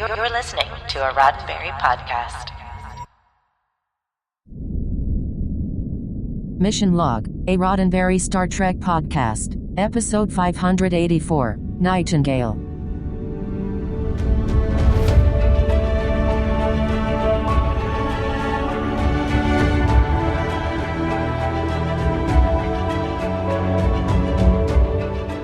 You're listening to a Roddenberry podcast. Mission Log, a Roddenberry Star Trek podcast, episode 584, Nightingale.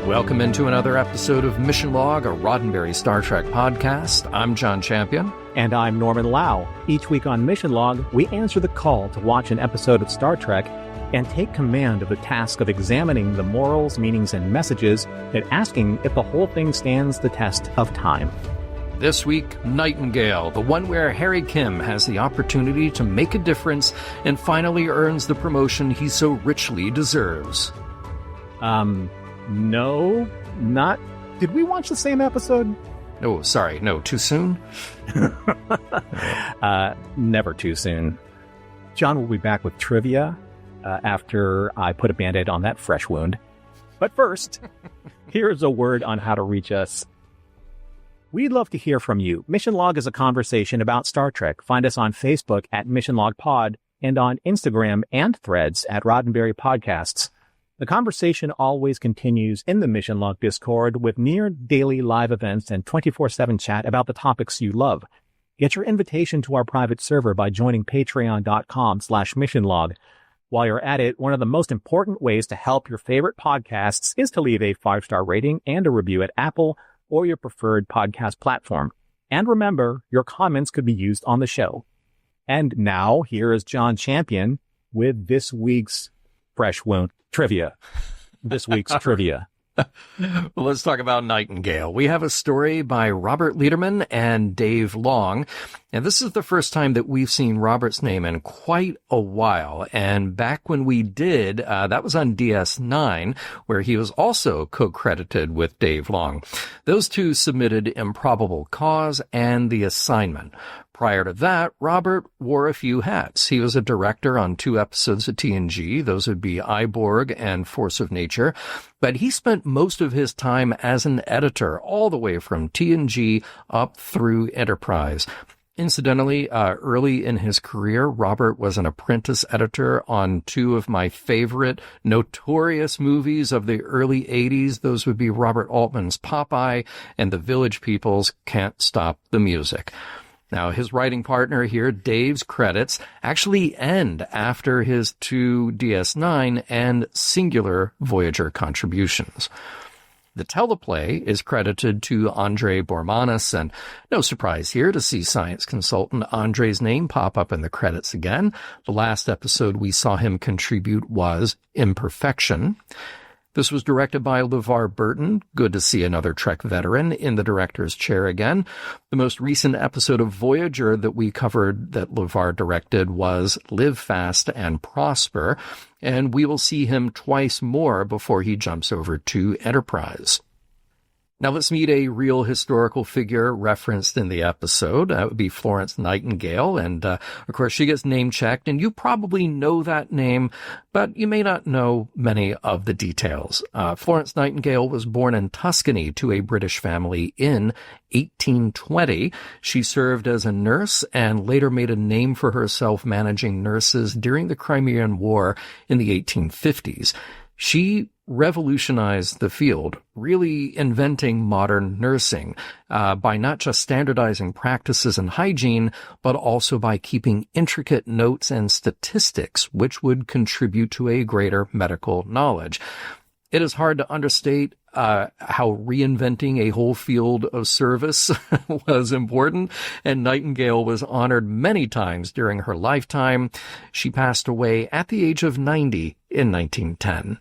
Welcome into another episode of Mission Log, a Roddenberry Star Trek podcast. I'm John Champion. And I'm Norman Lau. Each week on Mission Log, we answer the call to watch an episode of Star Trek and take command of the task of examining the morals, meanings, and messages and asking if the whole thing stands the test of time. This week, Nightingale, the one where Harry Kim has the opportunity to make a difference and finally earns the promotion he so richly deserves. No, not... Did we watch the same episode? Oh, sorry. No, too soon? Never too soon. John will be back with trivia after I put a Band-Aid on that fresh wound. But first, here's a word on how to reach us. We'd love to hear from you. Mission Log is a conversation about Star Trek. Find us on Facebook at Mission Log Pod and on Instagram and Threads at Roddenberry Podcasts. The conversation always continues in the Mission Log Discord with near daily live events and 24/7 chat about the topics you love. Get your invitation to our private server by joining patreon.com/missionlog. While you're at it, one of the most important ways to help your favorite podcasts is to leave a 5-star rating and a review at Apple or your preferred podcast platform. And remember, your comments could be used on the show. And now, here is John Champion with this week's Fresh Wound Trivia. This week's trivia. Well, let's talk about Nightingale. We have a story by Robert Lederman and Dave Long. And this is the first time that we've seen Robert's name in quite a while. And back when we did, that was on DS9, where he was also co-credited with Dave Long. Those two submitted Improbable Cause and The Assignment. Prior to that, Robert wore a few hats. He was a director on 2 episodes of TNG. Those would be Iborg and Force of Nature. But he spent most of his time as an editor, all the way from TNG up through Enterprise. Incidentally, early in his career, Robert was an apprentice editor on 2 of my favorite notorious movies of the early 80s. Those would be Robert Altman's Popeye and The Village People's Can't Stop the Music. Now, his writing partner here, Dave's credits, actually end after his 2 DS9 and singular Voyager contributions. The teleplay is credited to Andrei Bormanis, and no surprise here to see science consultant Andrei's name pop up in the credits again. The last episode we saw him contribute was Imperfection. This was directed by LeVar Burton. Good to see another Trek veteran in the director's chair again. The most recent episode of Voyager that we covered that LeVar directed was Live Fast and Prosper, and we will see him twice more before he jumps over to Enterprise. Now let's meet a real historical figure referenced in the episode. That would be Florence Nightingale, and of course she gets name-checked, and you probably know that name, but you may not know many of the details. Florence Nightingale was born in Tuscany to a British family in 1820. She served as a nurse and later made a name for herself managing nurses during the Crimean War in the 1850s. She revolutionized the field, really inventing modern nursing by not just standardizing practices and hygiene, but also by keeping intricate notes and statistics, which would contribute to a greater medical knowledge. It is hard to understate how reinventing a whole field of service was important, and Nightingale was honored many times during her lifetime. She passed away at the age of 90 in 1910.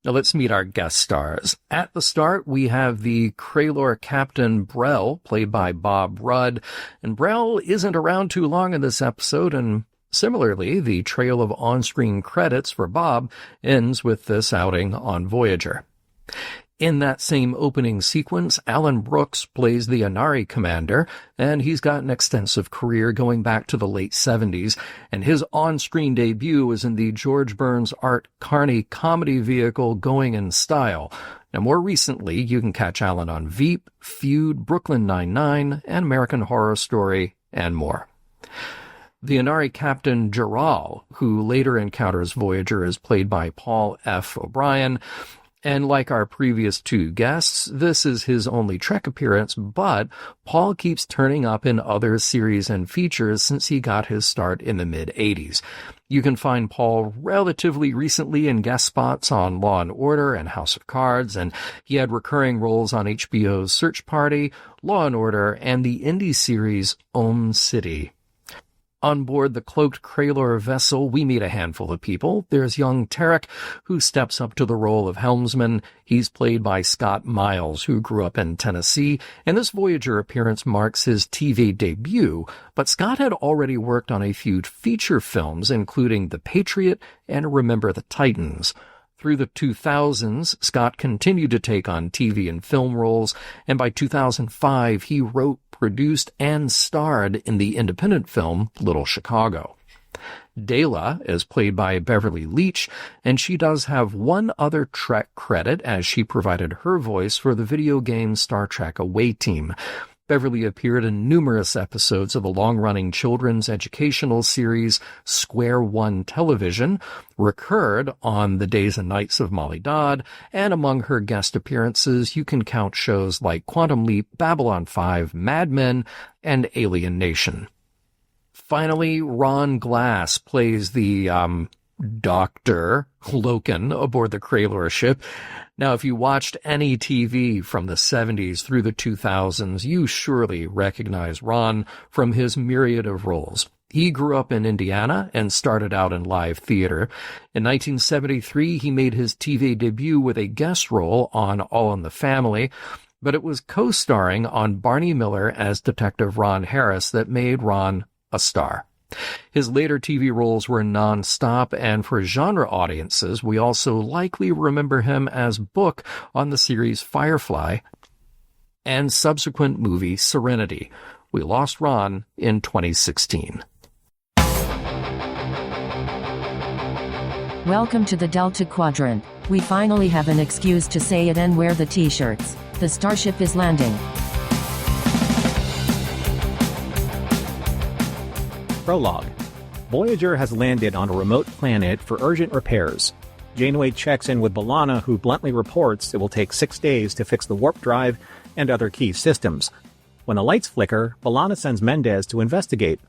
Now let's meet our guest stars. At the start, we have the Kralor Captain Brell, played by Bob Rudd. And Brell isn't around too long in this episode, and similarly, the trail of on-screen credits for Bob ends with this outing on Voyager. In that same opening sequence, Alan Brooks plays the Inari commander, and he's got an extensive career going back to the late 70s, and his on-screen debut was in the George Burns Art Carney comedy vehicle Going in Style. Now, more recently, you can catch Alan on Veep, Feud, Brooklyn Nine-Nine, and American Horror Story, and more. The Inari captain Jaral, who later encounters Voyager, is played by Paul F. O'Brien. And like our previous two guests, this is his only Trek appearance, but Paul keeps turning up in other series and features since he got his start in the mid-'80s. You can find Paul relatively recently in guest spots on Law & Order and House of Cards, and he had recurring roles on HBO's Search Party, Law & Order, and the indie series Om City. On board the cloaked Kraylor vessel, we meet a handful of people. There's young Tarek, who steps up to the role of helmsman. He's played by Scott Miles, who grew up in Tennessee, and this Voyager appearance marks his TV debut. But Scott had already worked on a few feature films, including The Patriot and Remember the Titans. Through the 2000s, Scott continued to take on TV and film roles, and by 2005, he wrote, produced, and starred in the independent film Little Chicago. Dayla is played by Beverly Leach, and she does have one other Trek credit as she provided her voice for the video game Star Trek Away Team. Beverly appeared in numerous episodes of the long-running children's educational series Square One Television, recurred on The Days and Nights of Molly Dodd, and among her guest appearances you can count shows like Quantum Leap, Babylon 5, Mad Men, and Alien Nation. Finally, Ron Glass plays the, Dr. Loken aboard the Kraylor ship. Now, if you watched any TV from the 70s through the 2000s, you surely recognize Ron from his myriad of roles. He grew up in Indiana and started out in live theater. In 1973, he made his TV debut with a guest role on All in the Family, but it was co-starring on Barney Miller as Detective Ron Harris that made Ron a star. His later TV roles were non-stop, and for genre audiences, we also likely remember him as Book on the series Firefly and subsequent movie Serenity. We lost Ron in 2016. Welcome to the Delta Quadrant. We finally have an excuse to say it and wear the t-shirts. The starship is landing. Prologue. Voyager has landed on a remote planet for urgent repairs. Janeway checks in with B'Elanna, who bluntly reports it will take 6 days to fix the warp drive and other key systems. When the lights flicker, B'Elanna sends Mendez to investigate.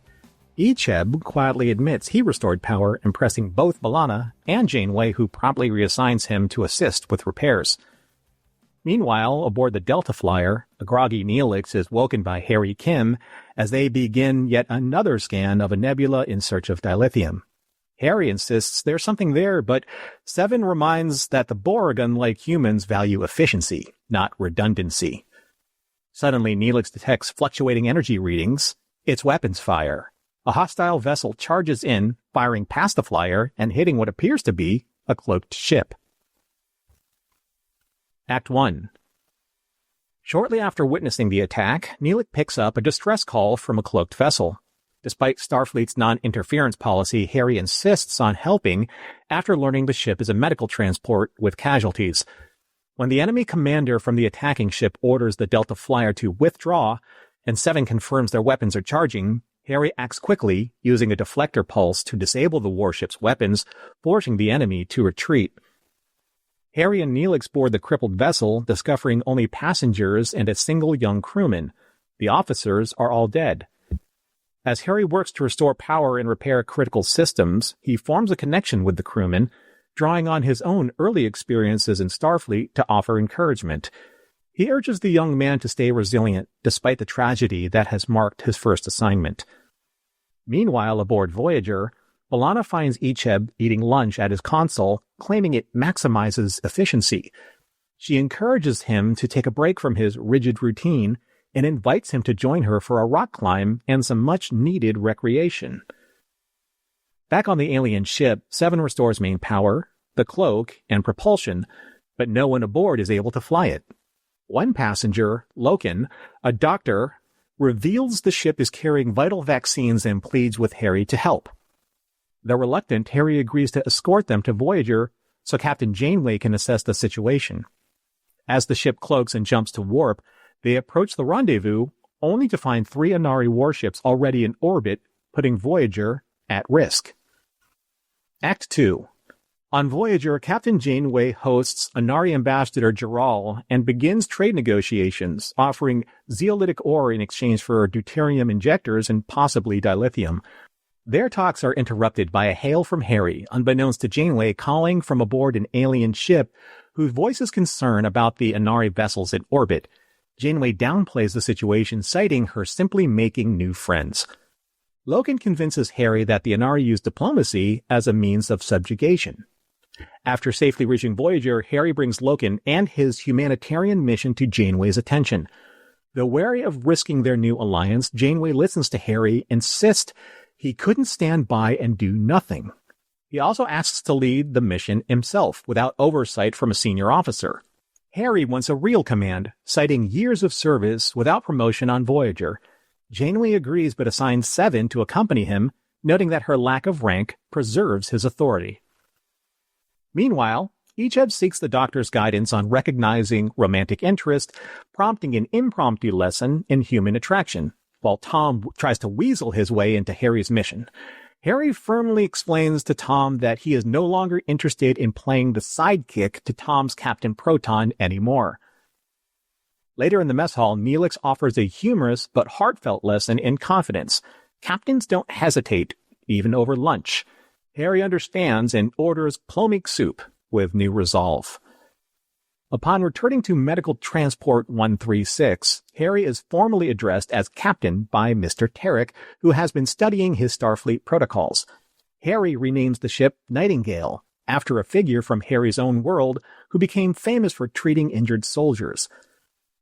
Icheb quietly admits he restored power, impressing both B'Elanna and Janeway, who promptly reassigns him to assist with repairs. Meanwhile, aboard the Delta Flyer, a groggy Neelix is woken by Harry Kim as they begin yet another scan of a nebula in search of dilithium. Harry insists there's something there, but Seven reminds that the Borg, unlike humans, value efficiency, not redundancy. Suddenly, Neelix detects fluctuating energy readings. It's weapons fire. A hostile vessel charges in, firing past the flyer and hitting what appears to be a cloaked ship. Act 1. Shortly after witnessing the attack, Neelix picks up a distress call from a cloaked vessel. Despite Starfleet's non-interference policy, Harry insists on helping after learning the ship is a medical transport with casualties. When the enemy commander from the attacking ship orders the Delta Flyer to withdraw, and Seven confirms their weapons are charging, Harry acts quickly, using a deflector pulse to disable the warship's weapons, forcing the enemy to retreat. Harry and Neelix board the crippled vessel, discovering only passengers and a single young crewman. The officers are all dead. As Harry works to restore power and repair critical systems, he forms a connection with the crewman, drawing on his own early experiences in Starfleet to offer encouragement. He urges the young man to stay resilient despite the tragedy that has marked his first assignment. Meanwhile, aboard Voyager, B'Elanna finds Icheb eating lunch at his console, claiming it maximizes efficiency. She encourages him to take a break from his rigid routine and invites him to join her for a rock climb and some much-needed recreation. Back on the alien ship, Seven restores main power, the cloak, and propulsion, but no one aboard is able to fly it. One passenger, Loken, a doctor, reveals the ship is carrying vital vaccines and pleads with Harry to help. Though reluctant, Harry agrees to escort them to Voyager so Captain Janeway can assess the situation. As the ship cloaks and jumps to warp, they approach the rendezvous only to find 3 Inari warships already in orbit, putting Voyager at risk. Act 2. On Voyager, Captain Janeway hosts Inari Ambassador Jaral and begins trade negotiations, offering zeolitic ore in exchange for deuterium injectors and possibly dilithium. Their talks are interrupted by a hail from Harry, unbeknownst to Janeway, calling from aboard an alien ship who voices concern about the Inari vessels in orbit. Janeway downplays the situation, citing her simply making new friends. Loken convinces Harry that the Inari use diplomacy as a means of subjugation. After safely reaching Voyager, Harry brings Loken and his humanitarian mission to Janeway's attention. Though wary of risking their new alliance, Janeway listens to Harry, insists he couldn't stand by and do nothing. He also asks to lead the mission himself, without oversight from a senior officer. Harry wants a real command, citing years of service without promotion on Voyager. Janeway agrees but assigns Seven to accompany him, noting that her lack of rank preserves his authority. Meanwhile, Icheb seeks the Doctor's guidance on recognizing romantic interest, prompting an impromptu lesson in human attraction, while Tom tries to weasel his way into Harry's mission. Harry firmly explains to Tom that he is no longer interested in playing the sidekick to Tom's Captain Proton anymore. Later in the mess hall, Neelix offers a humorous but heartfelt lesson in confidence. Captains don't hesitate, even over lunch. Harry understands and orders plomeek soup with new resolve. Upon returning to Medical Transport 136, Harry is formally addressed as Captain by Mr. Tarek, who has been studying his Starfleet protocols. Harry renames the ship Nightingale, after a figure from Harry's own world who became famous for treating injured soldiers.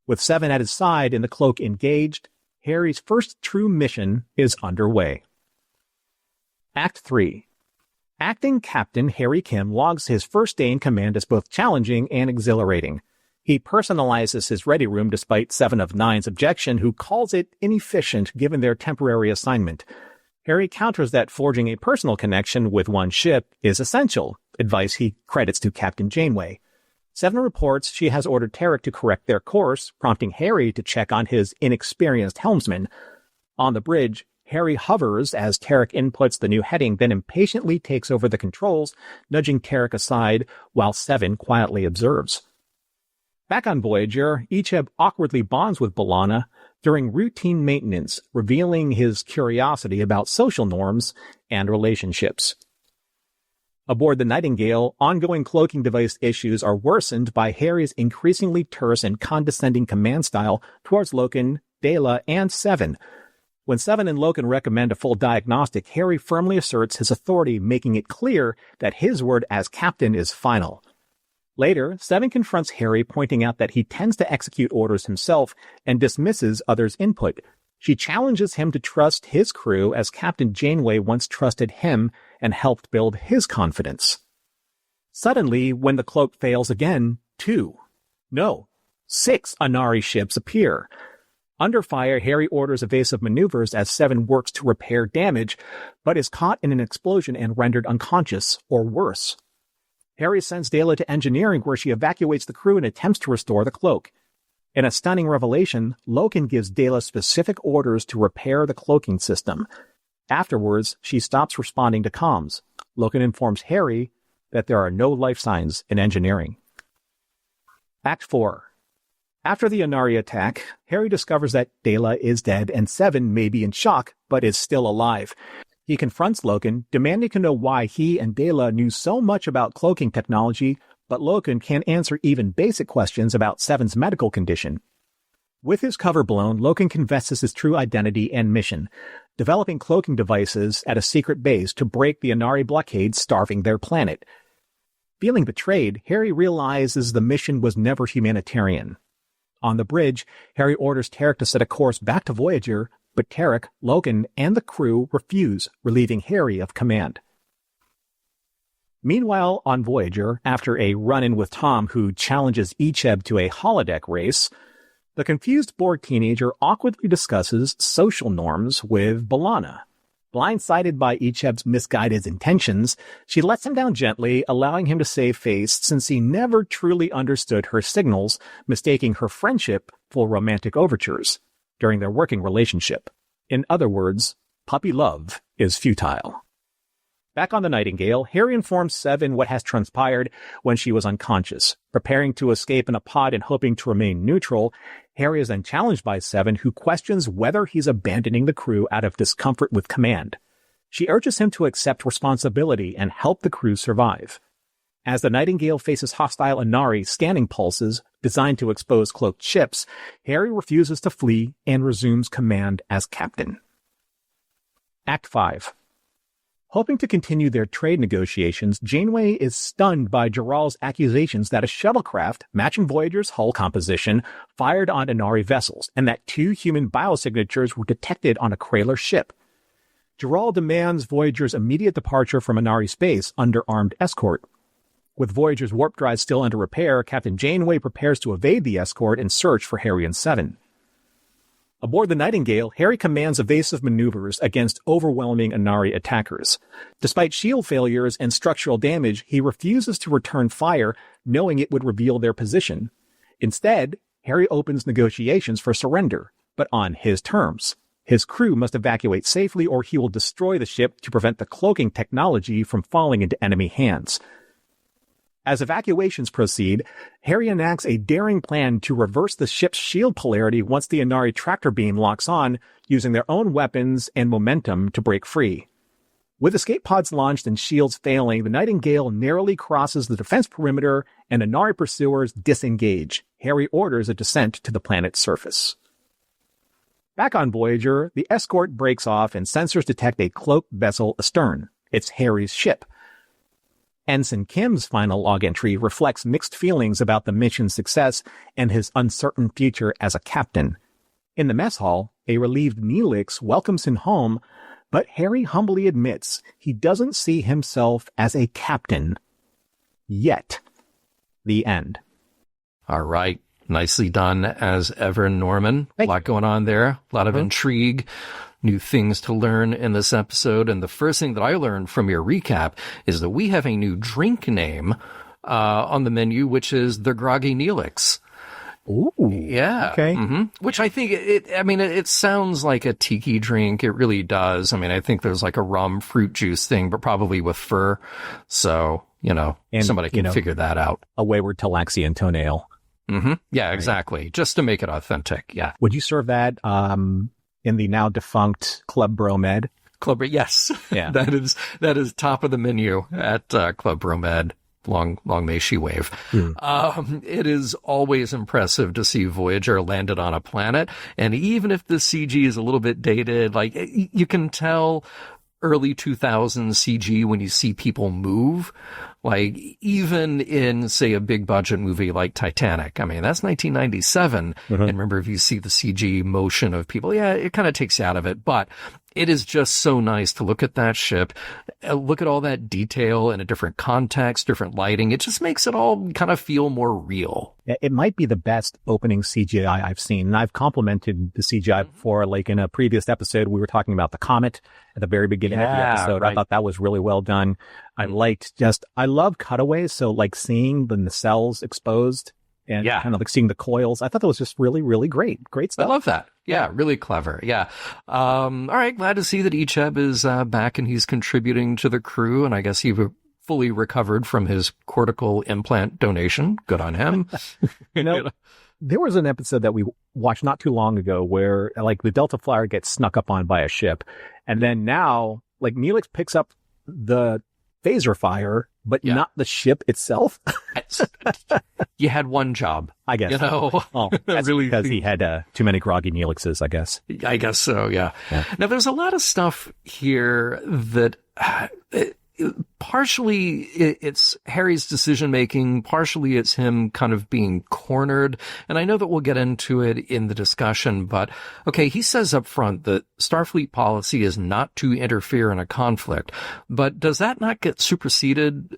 With Seven at his side and the cloak engaged, Harry's first true mission is underway. Act 3. Acting Captain Harry Kim logs his first day in command as both challenging and exhilarating. He personalizes his ready room despite 7 of 9's objection, who calls it inefficient given their temporary assignment. Harry counters that forging a personal connection with one ship is essential, advice he credits to Captain Janeway. 7 reports she has ordered Tarek to correct their course, prompting Harry to check on his inexperienced helmsman. On the bridge, Harry hovers as Tarek inputs the new heading, then impatiently takes over the controls, nudging Tarek aside while 7 quietly observes. Back on Voyager, Icheb awkwardly bonds with B'Elanna during routine maintenance, revealing his curiosity about social norms and relationships. Aboard the Nightingale, ongoing cloaking device issues are worsened by Harry's increasingly terse and condescending command style towards Loken, Dela, and 7. When 7 and Loken recommend a full diagnostic, Harry firmly asserts his authority, making it clear that his word as captain is final. Later, 7 confronts Harry, pointing out that he tends to execute orders himself and dismisses others' input. She challenges him to trust his crew as Captain Janeway once trusted him and helped build his confidence. Suddenly, when the cloak fails again, 6 Inari ships appear. Under fire, Harry orders evasive maneuvers as 7 works to repair damage, but is caught in an explosion and rendered unconscious, or worse. Harry sends Dela to engineering, where she evacuates the crew and attempts to restore the cloak. In a stunning revelation, Loken gives Dela specific orders to repair the cloaking system. Afterwards, she stops responding to comms. Loken informs Harry that there are no life signs in engineering. Act 4. After the Inari attack, Harry discovers that Dela is dead and 7 may be in shock, but is still alive. He confronts Loken, demanding to know why he and Dela knew so much about cloaking technology, but Loken can't answer even basic questions about 7's medical condition. With his cover blown, Loken confesses his true identity and mission, developing cloaking devices at a secret base to break the Inari blockade starving their planet. Feeling betrayed, Harry realizes the mission was never humanitarian. On the bridge, Harry orders Tarek to set a course back to Voyager, but Tarek, Loken, and the crew refuse, relieving Harry of command. Meanwhile, on Voyager, after a run-in with Tom who challenges Icheb to a holodeck race, the confused Borg teenager awkwardly discusses social norms with B'Elanna. Blindsided by Icheb's misguided intentions, she lets him down gently, allowing him to save face since he never truly understood her signals, mistaking her friendship for romantic overtures during their working relationship. In other words, puppy love is futile. Back on the Nightingale, Harry informs Seven what has transpired when she was unconscious. Preparing to escape in a pod and hoping to remain neutral, Harry is then challenged by Seven, who questions whether he's abandoning the crew out of discomfort with command. She urges him to accept responsibility and help the crew survive. As the Nightingale faces hostile Inari scanning pulses designed to expose cloaked ships, Harry refuses to flee and resumes command as captain. Act 5. Hoping to continue their trade negotiations, Janeway is stunned by Jaral's accusations that a shuttlecraft, matching Voyager's hull composition, fired on Inari vessels, and that 2 human biosignatures were detected on a Kraler ship. Jaral demands Voyager's immediate departure from Inari space under armed escort. With Voyager's warp drive still under repair, Captain Janeway prepares to evade the escort and search for Harry and Seven. Aboard the Nightingale, Harry commands evasive maneuvers against overwhelming Inari attackers. Despite shield failures and structural damage, he refuses to return fire, knowing it would reveal their position. Instead, Harry opens negotiations for surrender, but on his terms. His crew must evacuate safely or he will destroy the ship to prevent the cloaking technology from falling into enemy hands. As evacuations proceed, Harry enacts a daring plan to reverse the ship's shield polarity once the Inari tractor beam locks on, using their own weapons and momentum to break free. With escape pods launched and shields failing, the Nightingale narrowly crosses the defense perimeter and Inari pursuers disengage. Harry orders a descent to the planet's surface. Back on Voyager, the escort breaks off and sensors detect a cloaked vessel astern. It's Harry's ship. Ensign Kim's final log entry reflects mixed feelings about the mission's success and his uncertain future as a captain. In the mess hall, a relieved Neelix welcomes him home, but Harry humbly admits he doesn't see himself as a captain. Yet. The end. All right. Nicely done as ever, Norman. A lot going on there. A lot of intrigue. New things to learn in this episode. And the first thing that I learned from your recap is that we have a new drink name on the menu, which is the Groggy Neelix. Ooh. Yeah. Okay. Mm-hmm. Which I think, it sounds like a tiki drink. It really does. I mean, I think there's like a rum fruit juice thing, but probably with fur. So, and, somebody can figure that out. A wayward Talaxian toenail. Mm-hmm. Yeah, exactly. Just to make it authentic. Yeah. Would you serve that in the now defunct Club Bromed? Yes. Yeah. that is top of the menu at Club Bromed. Long may she wave. It is always impressive to see Voyager landed on a planet. And even if the CG is a little bit dated, like you can tell early 2000s CG when you see people move. Like, even in, say, a big budget movie like Titanic, I mean, that's 1997. And remember, if you see the CG motion of people, yeah, it kind of takes you out of it. But it is just so nice to look at that ship, look at all that detail in a different context, different lighting. It just makes it all kind of feel more real. It might be the best opening CGI I've seen. And I've complimented the CGI before, like in a previous episode, we were talking about the comet at the very beginning of the episode. Right. I thought that was really well done. I love cutaways. So like seeing the nacelles exposed and kind of like seeing the coils. I thought that was just really, really great. Great stuff. I love that. Yeah, really clever. Yeah. All right. Glad to see that Icheb is back and he's contributing to the crew. And I guess he fully recovered from his cortical implant donation. Good on him. There was an episode that we watched not too long ago where like the Delta Flyer gets snuck up on by a ship. And then now like Neelix picks up the phaser fire, but not the ship itself. You had one job, I guess. That's really because he had too many groggy Neelixes, I guess. I guess so, yeah. Now, there's a lot of stuff here that partially it's Harry's decision making, partially it's him kind of being cornered. And I know that we'll get into it in the discussion, but okay, he says up front that Starfleet policy is not to interfere in a conflict. But does that not get superseded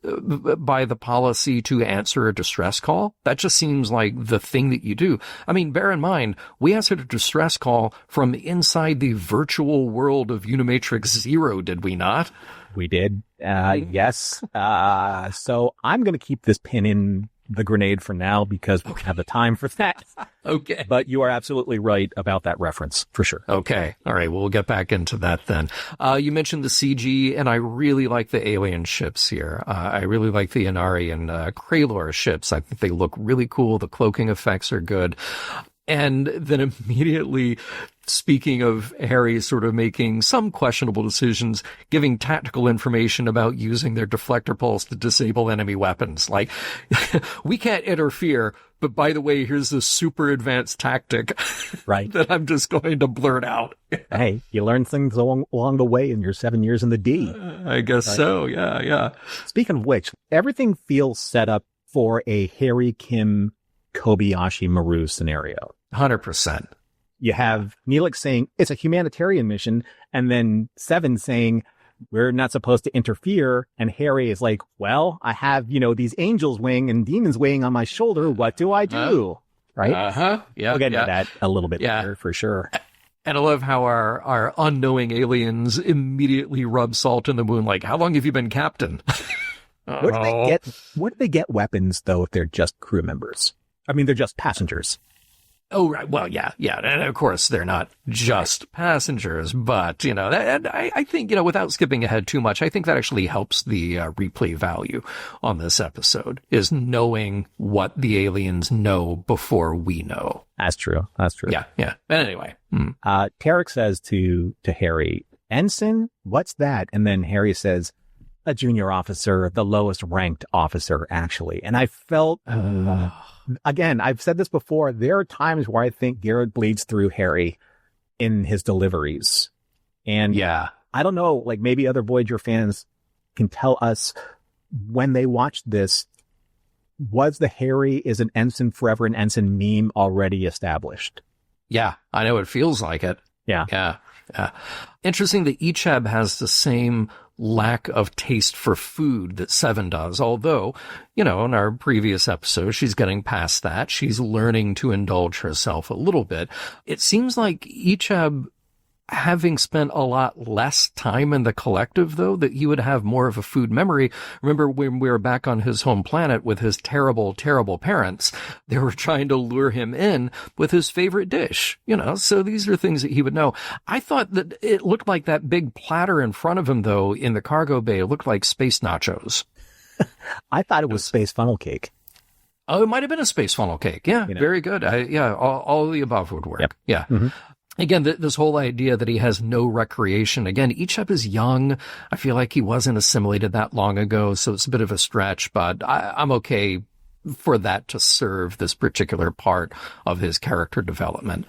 by the policy to answer a distress call? That just seems like the thing that you do. I mean, bear in mind, we answered a distress call from inside the virtual world of Unimatrix Zero, did we not? We did. Yes. So I'm going to keep this pin in the grenade for now because we don't have the time for that. Okay. But you are absolutely right about that reference, for sure. Okay. All right. Well, we'll get back into that then. You mentioned the CG, and I really like the alien ships here. I really like the Inari and Kraylor ships. I think they look really cool. The cloaking effects are good. And then immediately, speaking of Harry sort of making some questionable decisions, giving tactical information about using their deflector pulse to disable enemy weapons. Like, we can't interfere, but by the way, here's this super advanced tactic right? that I'm just going to blurt out. Hey, you learn things along the way in your 7 years in the D. I guess right? So, yeah. Speaking of which, everything feels set up for a Harry, Kim, Kobayashi Maru scenario. 100%. You have Neelix saying it's a humanitarian mission, and then Seven saying we're not supposed to interfere. And Harry is like, well, I have, these angels wing and demons weighing on my shoulder. What do I do? Right? Yeah. We'll get into that a little bit later for sure. And I love how our unknowing aliens immediately rub salt in the wound. Like, how long have you been captain? Where do they get weapons though if they're just crew members? I mean, they're just passengers. Oh, right. Well, yeah. And of course, they're not just passengers, but, I think, without skipping ahead too much, I think that actually helps the replay value on this episode, is knowing what the aliens know before we know. That's true. Yeah. But anyway. Tarek says to Harry, Ensign, what's that? And then Harry says, a junior officer, the lowest ranked officer, actually. And I felt... Again, I've said this before. There are times where I think Garrett bleeds through Harry in his deliveries. And yeah, I don't know, like maybe other Voyager fans can tell us when they watched this, was the Harry is an ensign forever an ensign meme already established? Yeah, I know it feels like it. Yeah. Interesting that Ichab has the same lack of taste for food that Seven does. Although, in our previous episode, she's getting past that. She's learning to indulge herself a little bit. It seems like Ichab, having spent a lot less time in the collective, though, that he would have more of a food memory. Remember when we were back on his home planet with his terrible, terrible parents, they were trying to lure him in with his favorite dish, so these are things that he would know. I thought that it looked like that big platter in front of him, though, in the cargo bay. It looked like space nachos. I thought it was space funnel cake. Oh, it might have been a space funnel cake. Yeah, very good. All of the above would work. Yep. Yeah. Mm-hmm. Again, this whole idea that he has no recreation. Again, Ichab is young. I feel like he wasn't assimilated that long ago, so it's a bit of a stretch, but I'm okay for that to serve this particular part of his character development.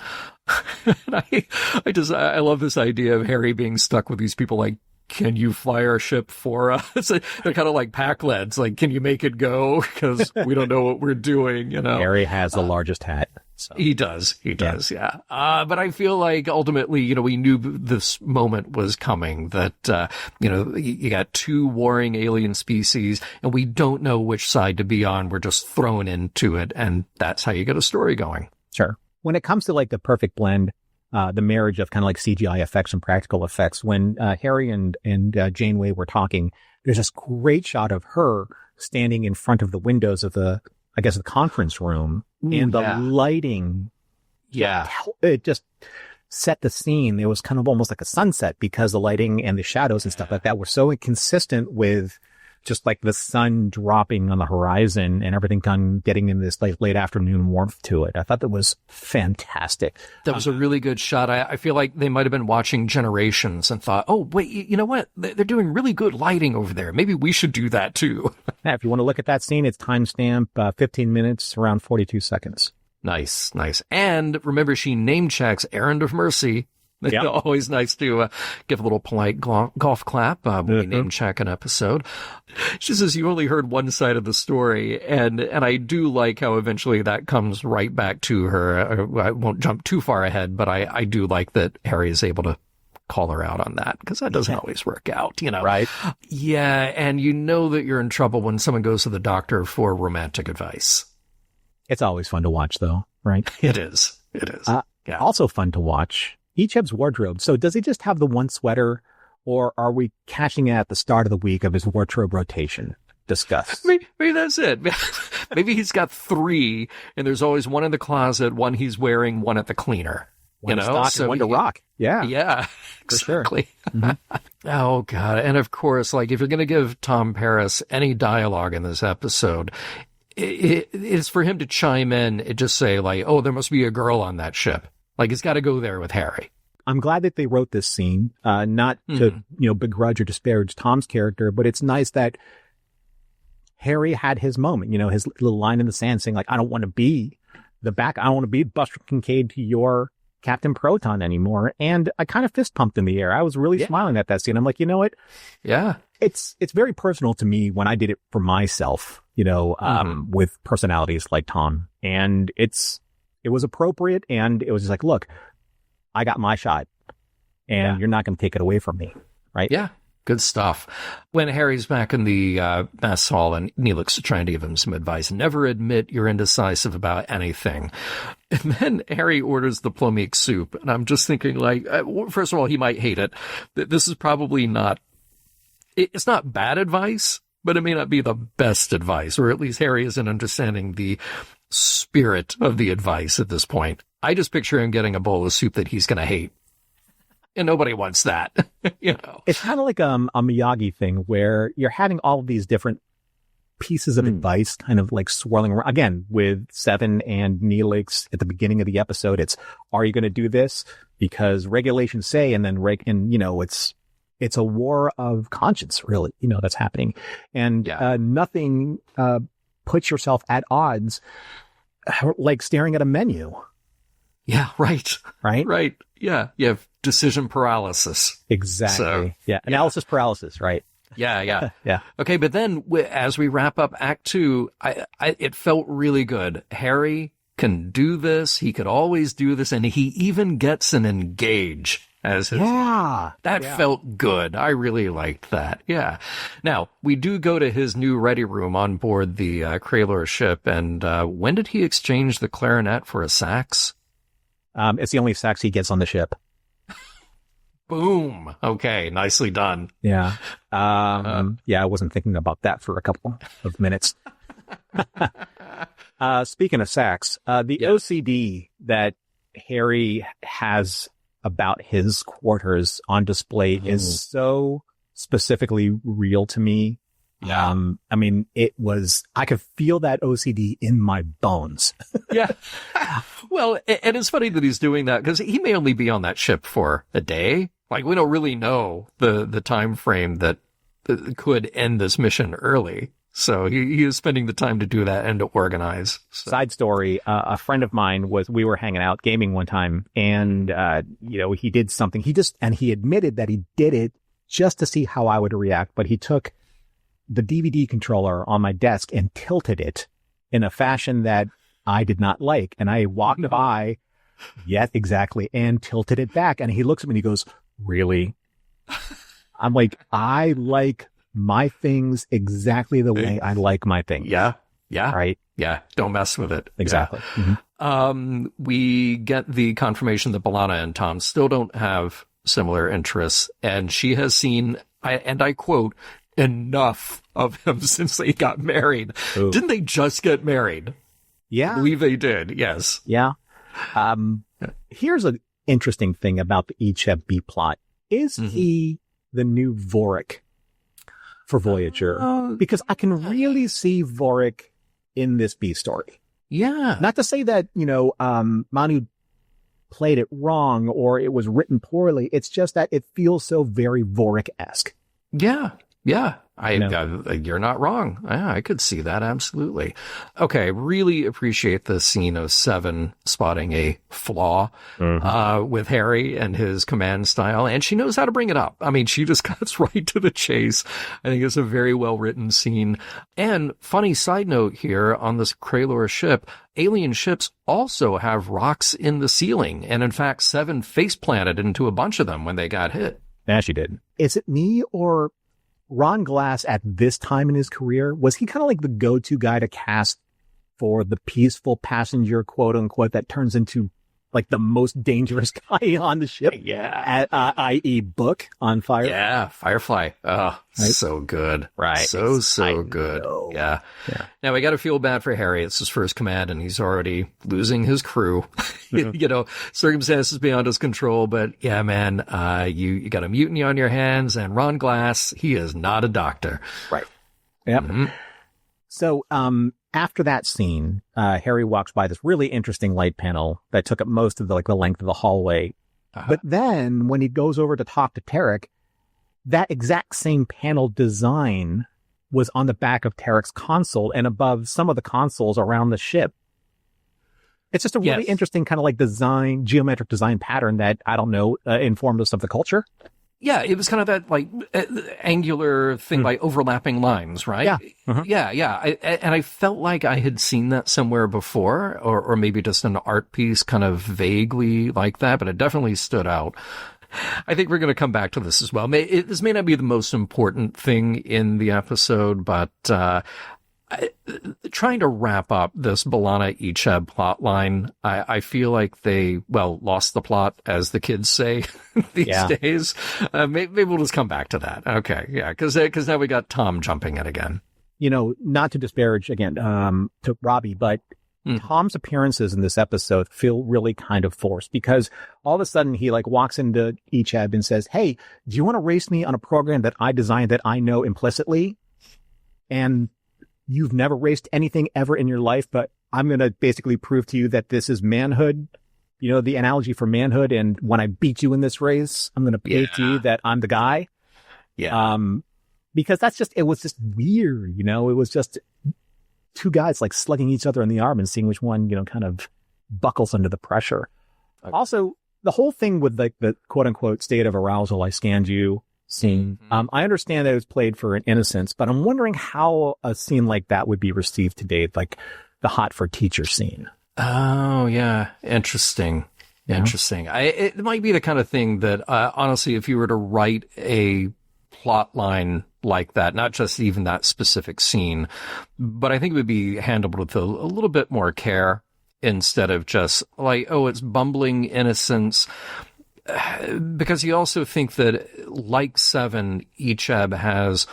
And I love this idea of Harry being stuck with these people like, can you fly our ship for us? They're kind of like Pac-Leds. Like, can you make it go? Because we don't know what we're doing, Harry has the largest hat. So. He does, yeah. But I feel like ultimately, we knew this moment was coming, that, you got two warring alien species and we don't know which side to be on. We're just thrown into it. And that's how you get a story going. Sure. When it comes to like the perfect blend, the marriage of kind of like CGI effects and practical effects, when Harry and Janeway were talking, there's this great shot of her standing in front of the windows of the conference room. And the lighting, it just set the scene. It was kind of almost like a sunset because the lighting and the shadows and stuff like that were so inconsistent with just like the sun dropping on the horizon and everything kind of getting in this late afternoon warmth to it. I thought that was fantastic. That was a really good shot. I feel like they might have been watching Generations and thought, oh, wait, you know what? They're doing really good lighting over there. Maybe we should do that too. Yeah, if you want to look at that scene, it's timestamp 15 minutes, around 42 seconds. Nice. And remember, she name checks Errand of Mercy. Yeah. Always nice to give a little polite golf clap when we name check an episode. She says you only heard one side of the story, and I do like how eventually that comes right back to her. I won't jump too far ahead, but I do like that Harry is able to call her out on that, because that doesn't always work out, Right. Yeah, and you know that you're in trouble when someone goes to the doctor for romantic advice. It's always fun to watch, though, right? It is. Yeah. Also fun to watch Icheb's wardrobe. So does he just have the one sweater, or are we catching it at the start of the week of his wardrobe rotation? Discuss. Maybe that's it. Maybe he's got 3, and there's always one in the closet, one he's wearing, one at the cleaner. One to stock and one to rock. Yeah. Yeah, exactly. For sure. Mm-hmm. Oh, God. And of course, like, if you're going to give Tom Paris any dialogue in this episode, it's for him to chime in and just say, like, oh, there must be a girl on that ship. Like, it's got to go there with Harry. I'm glad that they wrote this scene, not to, begrudge or disparage Tom's character, but it's nice that Harry had his moment, his little line in the sand saying, like, I don't want to be I don't want to be Buster Kincaid to your Captain Proton anymore. And I kind of fist pumped in the air. I was really smiling at that scene. I'm like, you know what? Yeah. It's very personal to me when I did it for myself, with personalities like Tom. And it was appropriate, and it was just like, look, I got my shot, and you're not going to take it away from me, right? Yeah, good stuff. When Harry's back in the mess hall and Neelix is trying to give him some advice, never admit you're indecisive about anything. And then Harry orders the plomeek soup, and I'm just thinking, like, first of all, he might hate it. This is probably not, it's not bad advice, but it may not be the best advice, or at least Harry isn't understanding the spirit of the advice at this point. I just picture him getting a bowl of soup that he's going to hate. And nobody wants that, It's kind of like a Miyagi thing where you're having all of these different pieces of advice kind of like swirling around. Again, with Seven and Neelix at the beginning of the episode, it's, are you going to do this? Because regulations say, and then, it's a war of conscience, really, that's happening. And nothing puts yourself at odds like staring at a menu. Yeah, right. Right? Yeah, you have decision paralysis. Exactly. So, analysis paralysis, right? Yeah. Yeah. Okay, but then as we wrap up Act 2, it felt really good. Harry can do this. He could always do this, and he even gets an engage as his. Yeah. That felt good. I really liked that. Yeah. Now, we do go to his new ready room on board the Kraylor ship, and when did he exchange the clarinet for a sax? It's the only sax he gets on the ship. Boom. Okay, nicely done. Yeah. I wasn't thinking about that for a couple of minutes. Speaking of sax, the OCD that Harry has about his quarters on display is so specifically real to me. Yeah. I could feel that OCD in my bones. Yeah. Well, and it's funny that he's doing that because he may only be on that ship for a day. Like, we don't really know the time frame that could end this mission early. So he is spending the time to do that and to organize. So. Side story, a friend of mine we were hanging out gaming one time, and, he did something. He admitted that he did it just to see how I would react, but he took the DVD controller on my desk and tilted it in a fashion that I did not like. And I walked by, yes, exactly, and tilted it back. And he looks at me and he goes, really? I'm like, I like my things exactly the way I like my things. Yeah. Yeah. Right. Yeah. Don't mess with it. Exactly. Yeah. Mm-hmm. We get the confirmation that B'Elanna and Tom still don't have similar interests. And she has seen, and I quote, enough of him since they got married. Ooh. Didn't they just get married? Yeah. I believe they did. Yes. Yeah. Here's an interesting thing about the Icheb B plot. Is he the new Vorik for Voyager? Because I can really see Vorik in this B story. Yeah. Not to say that, Manu played it wrong or it was written poorly. It's just that it feels so very Vorik-esque. Yeah. Yeah. You're not wrong. Yeah, I could see that. Absolutely. Okay. Really appreciate the scene of Seven spotting a flaw, with Harry and his command style. And she knows how to bring it up. I mean, she just cuts right to the chase. I think it's a very well written scene. And funny side note here on this Kraylor ship, alien ships also have rocks in the ceiling. And in fact, Seven face planted into a bunch of them when they got hit. Yeah, she did. Is it me or Ron Glass at this time in his career, was he kind of like the go-to guy to cast for the peaceful passenger, quote unquote, that turns into like the most dangerous guy on the ship? Yeah. I.e. Book on Fire. Yeah. Firefly. Oh, right? So good. Right. So good. Yeah. Now we got to feel bad for Harry. It's his first command and he's already losing his crew. Circumstances beyond his control. But yeah, man, you got a mutiny on your hands, and Ron Glass, he is not a doctor. Right. Yep. Mm-hmm. So, after that scene, Harry walks by this really interesting light panel that took up most of the length of the hallway. But then when he goes over to talk to Tarek, that exact same panel design was on the back of Tarek's console and above some of the consoles around the ship. It's just a really interesting kind of design, geometric design pattern that, I don't know, informed us of the culture. Yeah, it was kind of that angular thing by overlapping lines, right? Yeah. Yeah. And I felt like I had seen that somewhere before, or maybe just an art piece kind of vaguely like that, but it definitely stood out. I think we're going to come back to this as well. This may not be the most important thing in the episode, but trying to wrap up this B'Elanna Icheb plot line, I feel like they, lost the plot, as the kids say these days. Maybe we'll just come back to that. Okay, yeah, because now we got Tom jumping in again. Not to disparage, again, to Robbie, but Tom's appearances in this episode feel really kind of forced, because all of a sudden he walks into Icheb and says, "Hey, do you want to race me on a program that I designed that I know implicitly? And you've never raced anything ever in your life, but I'm going to basically prove to you that this is manhood." The analogy for manhood. And when I beat you in this race, I'm going to prove to you that I'm the guy. Yeah. Because it was just weird. It was just two guys slugging each other in the arm and seeing which one, kind of buckles under the pressure. Okay. Also, the whole thing with the quote unquote state of arousal, I scanned you scene. I understand that it was played for an innocence, but I'm wondering how a scene like that would be received today, like the hot for teacher scene. Oh, yeah. Interesting. It might be the kind of thing that, honestly, if you were to write a plot line like that, not just even that specific scene, but I think it would be handled with a little bit more care instead of just it's bumbling innocence. Because you also think that, like Seven, Icheb has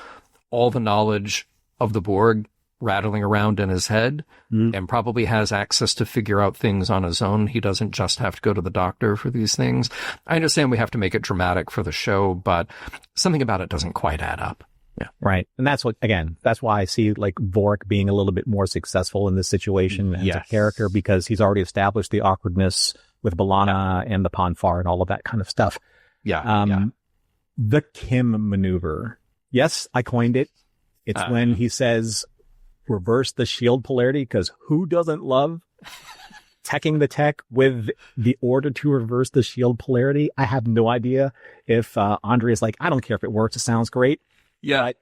all the knowledge of the Borg rattling around in his head and probably has access to figure out things on his own. He doesn't just have to go to the doctor for these things. I understand we have to make it dramatic for the show, but something about it doesn't quite add up. Yeah. Right. And that's why I see Vorik being a little bit more successful in this situation as a character, because he's already established the awkwardness with B'Elanna and the Ponfar and all of that kind of stuff. Yeah. The Kim maneuver. Yes, I coined it. It's when he says, reverse the shield polarity, because who doesn't love teching the tech with the order to reverse the shield polarity? I have no idea if Andrea's I don't care if it works, it sounds great. Yeah.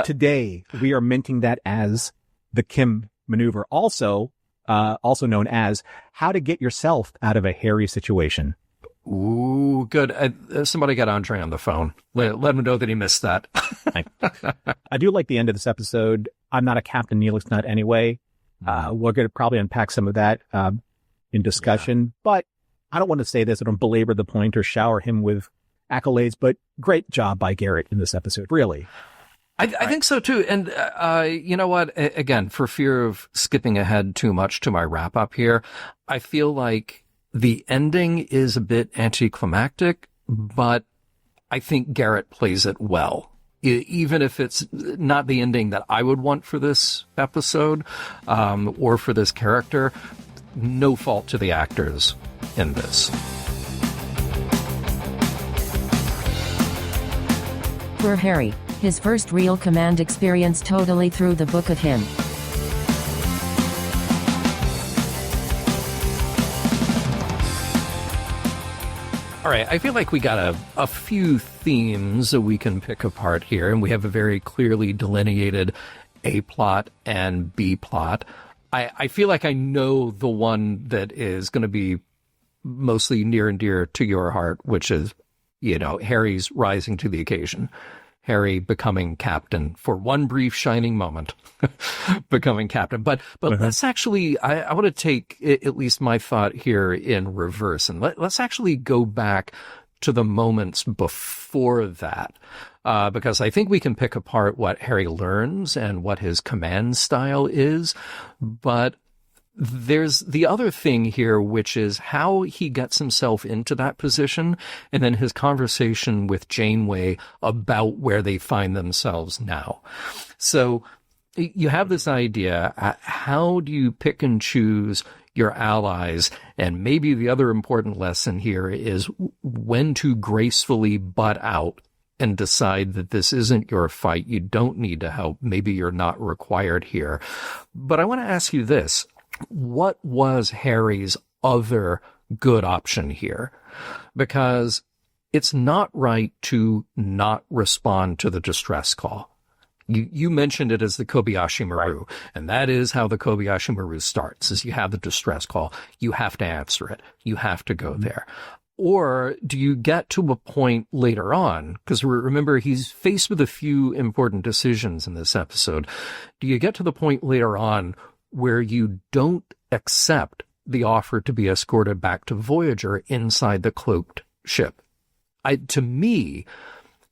Today, we are minting that as the Kim maneuver. Also known as how to get yourself out of a hairy situation. Ooh, good. Somebody got Andre on the phone. Let him know that he missed that. I do like the end of this episode. I'm not a Captain Neelix nut anyway. We're going to probably unpack some of that in discussion, but I don't want to say this. I don't belabor the point or shower him with accolades, but great job by Garrett in this episode. Really. I think so too. And, you know what? Again, for fear of skipping ahead too much to my wrap up here, I feel like the ending is a bit anticlimactic, but I think Garrett plays it well. Even if it's not the ending that I would want for this episode, or for this character, no fault to the actors in this. For Harry, His first real command experience totally threw the book at him. All right, I feel like we got a few themes that we can pick apart here, and we have a very clearly delineated A plot and B plot. I feel like I know the one that is going to be mostly near and dear to your heart, which is, Harry's rising to the occasion. Harry becoming captain for one brief shining moment, becoming captain. But let's actually, I want to take at least my thought here in reverse, and let's actually go back to the moments before that, because I think we can pick apart what Harry learns and what his command style is, but there's the other thing here, which is how he gets himself into that position, and then his conversation with Janeway about where they find themselves now. So you have this idea, how do you pick and choose your allies? And maybe the other important lesson here is when to gracefully butt out and decide that this isn't your fight. You don't need to help. Maybe you're not required here. But I want to ask you this. What was Harry's other good option here? Because it's not right to not respond to the distress call. You mentioned it as the Kobayashi Maru, right. And that is how the Kobayashi Maru starts, is you have the distress call. You have to answer it. You have to go there. Or do you get to a point later on, because remember, he's faced with a few important decisions in this episode. Do you get to the point later on where you don't accept the offer to be escorted back to Voyager inside the cloaked ship? To me,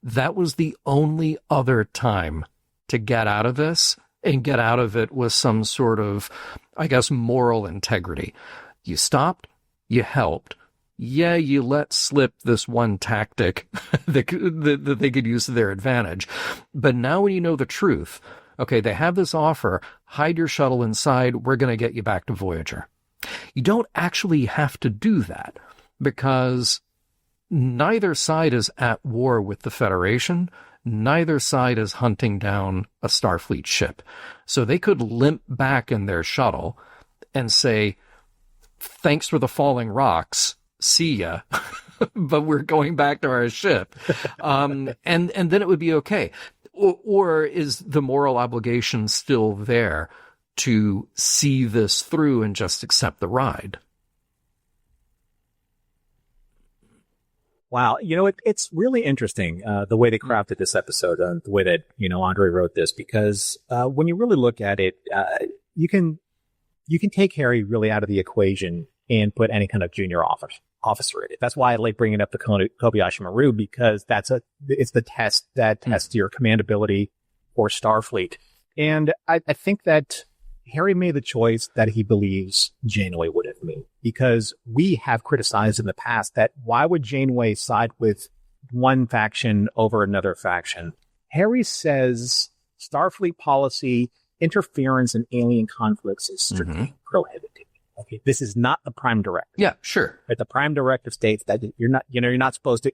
that was the only other time to get out of this, and get out of it with some sort of, I guess, moral integrity. You stopped, you helped. Yeah, you let slip this one tactic that they could use to their advantage. But now when you know the truth, okay, they have this offer, hide your shuttle inside, we're going to get you back to Voyager. You don't actually have to do that, because neither side is at war with the Federation. Neither side is hunting down a Starfleet ship. So they could limp back in their shuttle and say, thanks for the falling rocks, see ya, but we're going back to our ship. And then it would be okay. Or is the moral obligation still there to see this through and just accept the ride? Wow. It's really interesting, the way they crafted this episode and the way that, Andre wrote this, because when you really look at it, you can take Harry really out of the equation and put any kind of junior officer in it. That's why I like bringing up the Kobayashi Maru, because it's the test that tests your commandability for Starfleet. And I think that Harry made the choice that he believes Janeway would have made, because we have criticized in the past that why would Janeway side with one faction over another faction? Harry says Starfleet policy, interference in alien conflicts is strictly prohibited. Okay, this is not the Prime Directive. Yeah, sure. Right, the Prime Directive states that you're not supposed to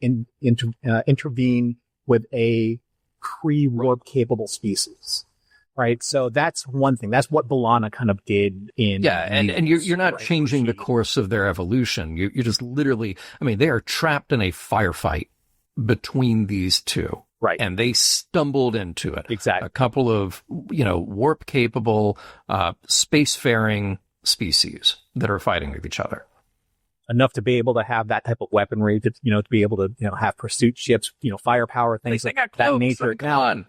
intervene with a pre-warp capable species. Right, so that's one thing. That's what B'Elanna kind of did in. Yeah, and you're not changing the course of their evolution. You're just literally. I mean, they are trapped in a firefight between these two. Right, and they stumbled into it. Exactly, a couple of warp capable, spacefaring species that are fighting with each other. Enough to be able to have that type of weaponry, to be able to have pursuit ships, firepower, things like that nature. Come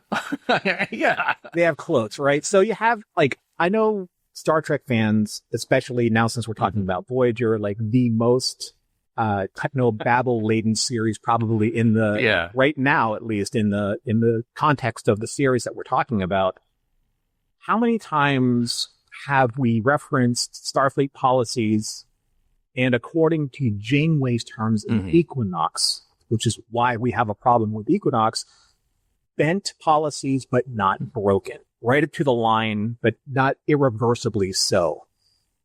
on. Yeah, they have cloaks, right? So you have I know Star Trek fans, especially now since we're talking about Voyager, the most techno-babble laden series probably in the right now, at least in the context of the series that we're talking about. How many times have we referenced Starfleet policies? And according to Janeway's terms in Equinox, which is why we have a problem with Equinox, bent policies, but not broken. Right up to the line, but not irreversibly so.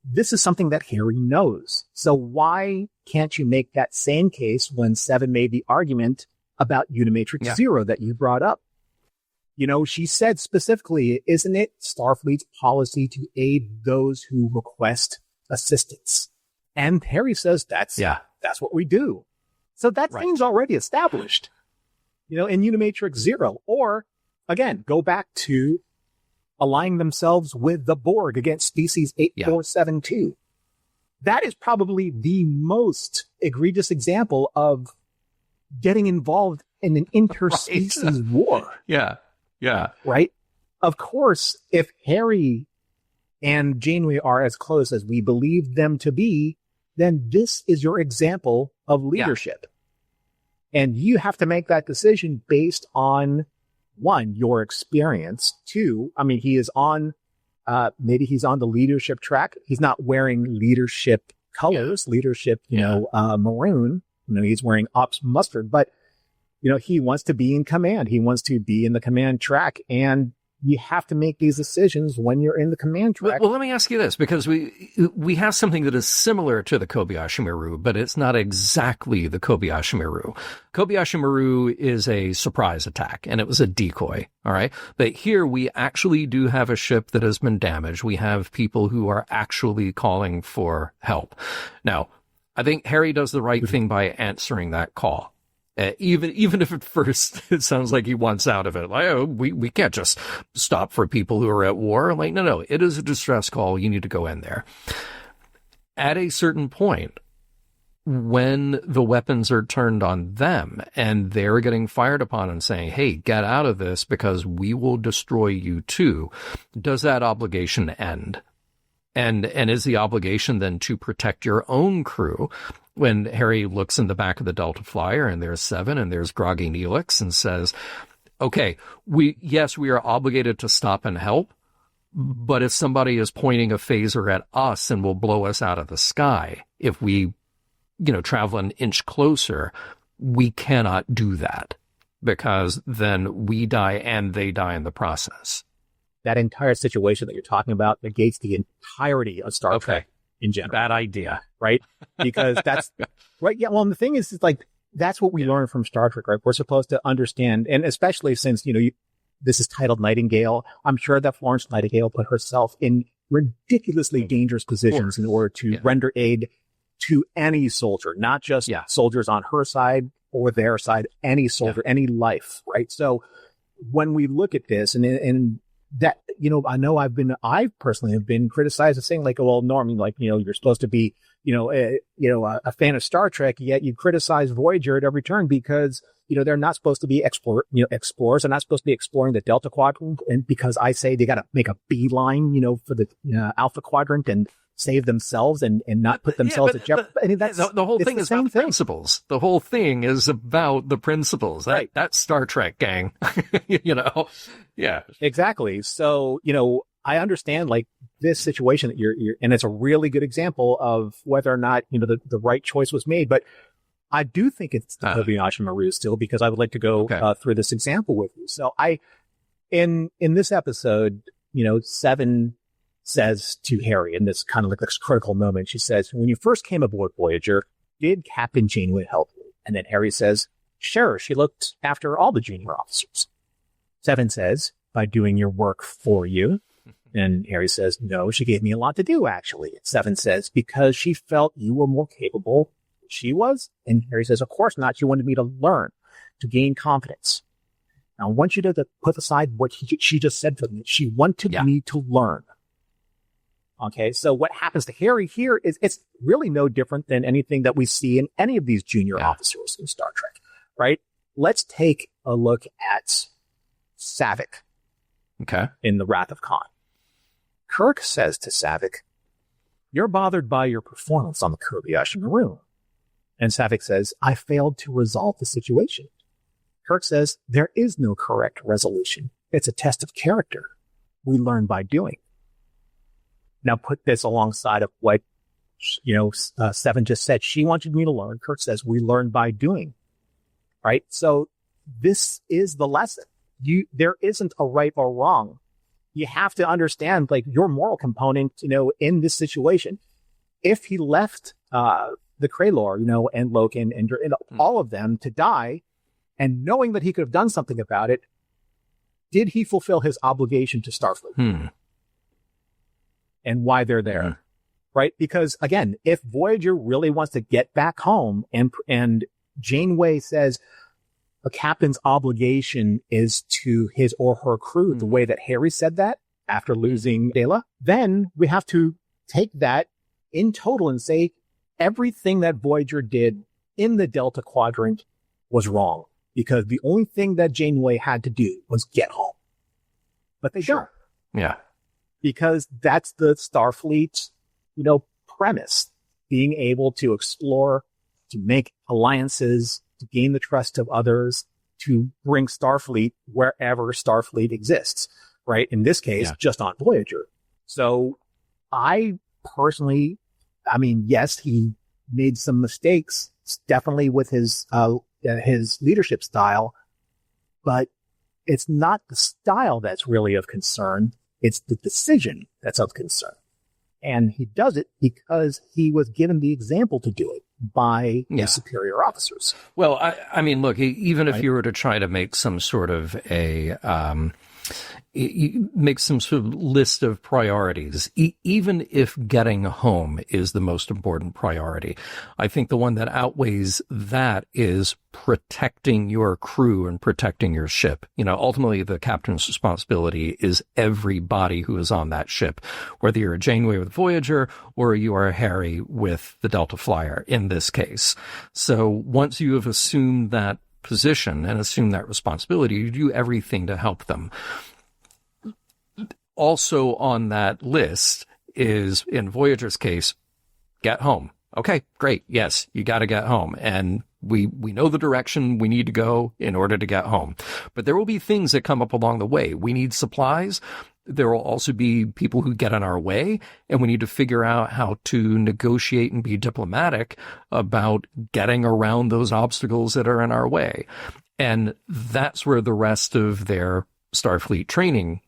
This is something that Harry knows. So why can't you make that same case when Seven made the argument about Unimatrix Zero that you brought up? She said specifically, isn't it Starfleet's policy to aid those who request assistance? And Harry says that's what we do. So that seems already established, in Unimatrix Zero. Or, again, go back to aligning themselves with the Borg against Species 8472. That is probably the most egregious example of getting involved in an interspecies war. Yeah. Right? Of course, if Harry and Janeway are as close as we believe them to be, then this is your example of leadership. And you have to make that decision based on, one, your experience. Two, he is on, maybe he's on the leadership track. He's not wearing leadership colors, maroon. He's wearing ops mustard, but he wants to be in command. He wants to be in the command track, and you have to make these decisions when you're in the command track. Well, let me ask you this, because we have something that is similar to the Kobayashi Maru, but it's not exactly the Kobayashi Maru. Kobayashi Maru is a surprise attack, and it was a decoy, all right? But here we actually do have a ship that has been damaged. We have people who are actually calling for help. Now, I think Harry does the right thing by answering that call. Even if at first it sounds like he wants out of it. Like, oh, we can't just stop for people who are at war. Like, no, it is a distress call. You need to go in there. At a certain point, when the weapons are turned on them and they're getting fired upon and saying, hey, get out of this because we will destroy you too, does that obligation end? And is the obligation then to protect your own crew? When Harry looks in the back of the Delta Flyer and there's Seven and there's groggy Neelix and says, okay, we are obligated to stop and help, but if somebody is pointing a phaser at us and will blow us out of the sky, if we, travel an inch closer, we cannot do that because then we die and they die in the process. That entire situation that you're talking about negates the entirety of Star Trek in general. Bad idea. Right? Because that's right. Yeah. Well, and the thing is, it's like, that's what we learn from Star Trek, right? We're supposed to understand. And especially since, this is titled Nightingale. I'm sure that Florence Nightingale put herself in ridiculously dangerous positions in order to render aid to any soldier, not just soldiers on her side or their side, any soldier, any life. Right. So when we look at this and that, I personally have been criticized as saying like, well, Norm, you're supposed to be, a fan of Star Trek, yet you criticize Voyager at every turn because, they're not supposed to be explorers. They're not supposed to be exploring the Delta Quadrant. And because I say they got to make a beeline, for the Alpha Quadrant and save themselves and not put themselves at jeopardy. That's the whole thing is about the principles. The whole thing is about the principles. That's Star Trek, gang. Yeah, exactly. So, I understand like this situation that you're, and it's a really good example of whether or not, the right choice was made. But I do think it's the Kobayashi Maru still, because I would like to go through this example with you. So in this episode, Seven says to Harry in this kind of like this critical moment, she says, when you first came aboard Voyager, did Captain Janeway help you? And then Harry says, sure, she looked after all the junior officers. Seven says, by doing your work for you. And Harry says, no, she gave me a lot to do, actually. Seven says, because she felt you were more capable than she was. And Harry says, of course not. She wanted me to learn, to gain confidence. Now, I want you to put aside what she just said for me. She wanted me to learn. Okay, so what happens to Harry here is it's really no different than anything that we see in any of these junior officers in Star Trek, right? Let's take a look at Saavik in The Wrath of Khan. Kirk says to Saavik, you're bothered by your performance on the Kobayashi Maru. And Saavik says, I failed to resolve the situation. Kirk says, there is no correct resolution. It's a test of character. We learn by doing. Now put this alongside of what, Seven just said. She wanted me to learn. Kirk says, we learn by doing. Right? So this is the lesson. There isn't a right or wrong. You have to understand, like, your moral component, in this situation. If he left the Kraylor, and Loken and all of them to die, and knowing that he could have done something about it, did he fulfill his obligation to Starfleet? And why they're there, right? Because again, if Voyager really wants to get back home and Janeway says a captain's obligation is to his or her crew, the way that Harry said that after losing Dela, then we have to take that in total and say everything that Voyager did in the Delta Quadrant was wrong, because the only thing that Janeway had to do was get home. But they don't. Yeah. Because that's the Starfleet, premise, being able to explore, to make alliances, to gain the trust of others, to bring Starfleet wherever Starfleet exists, right? In this case, just on Voyager. So I personally, yes, he made some mistakes, definitely with his leadership style, but it's not the style that's really of concern. It's the decision that's of concern. And he does it because he was given the example to do it by his superior officers. Well, I mean, look, even if you were to try to make some sort of make some sort of list of priorities, even if getting home is the most important priority, I think the one that outweighs that is protecting your crew and protecting your ship. Ultimately, the captain's responsibility is everybody who is on that ship, whether you're a Janeway with Voyager or you are a Harry with the Delta Flyer in this case. So once you have assumed that position and assumed that responsibility, you do everything to help them. Also on that list is, in Voyager's case, get home. Okay, great. Yes, you got to get home. And we know the direction we need to go in order to get home. But there will be things that come up along the way. We need supplies. There will also be people who get in our way, and we need to figure out how to negotiate and be diplomatic about getting around those obstacles that are in our way. And that's where the rest of their Starfleet training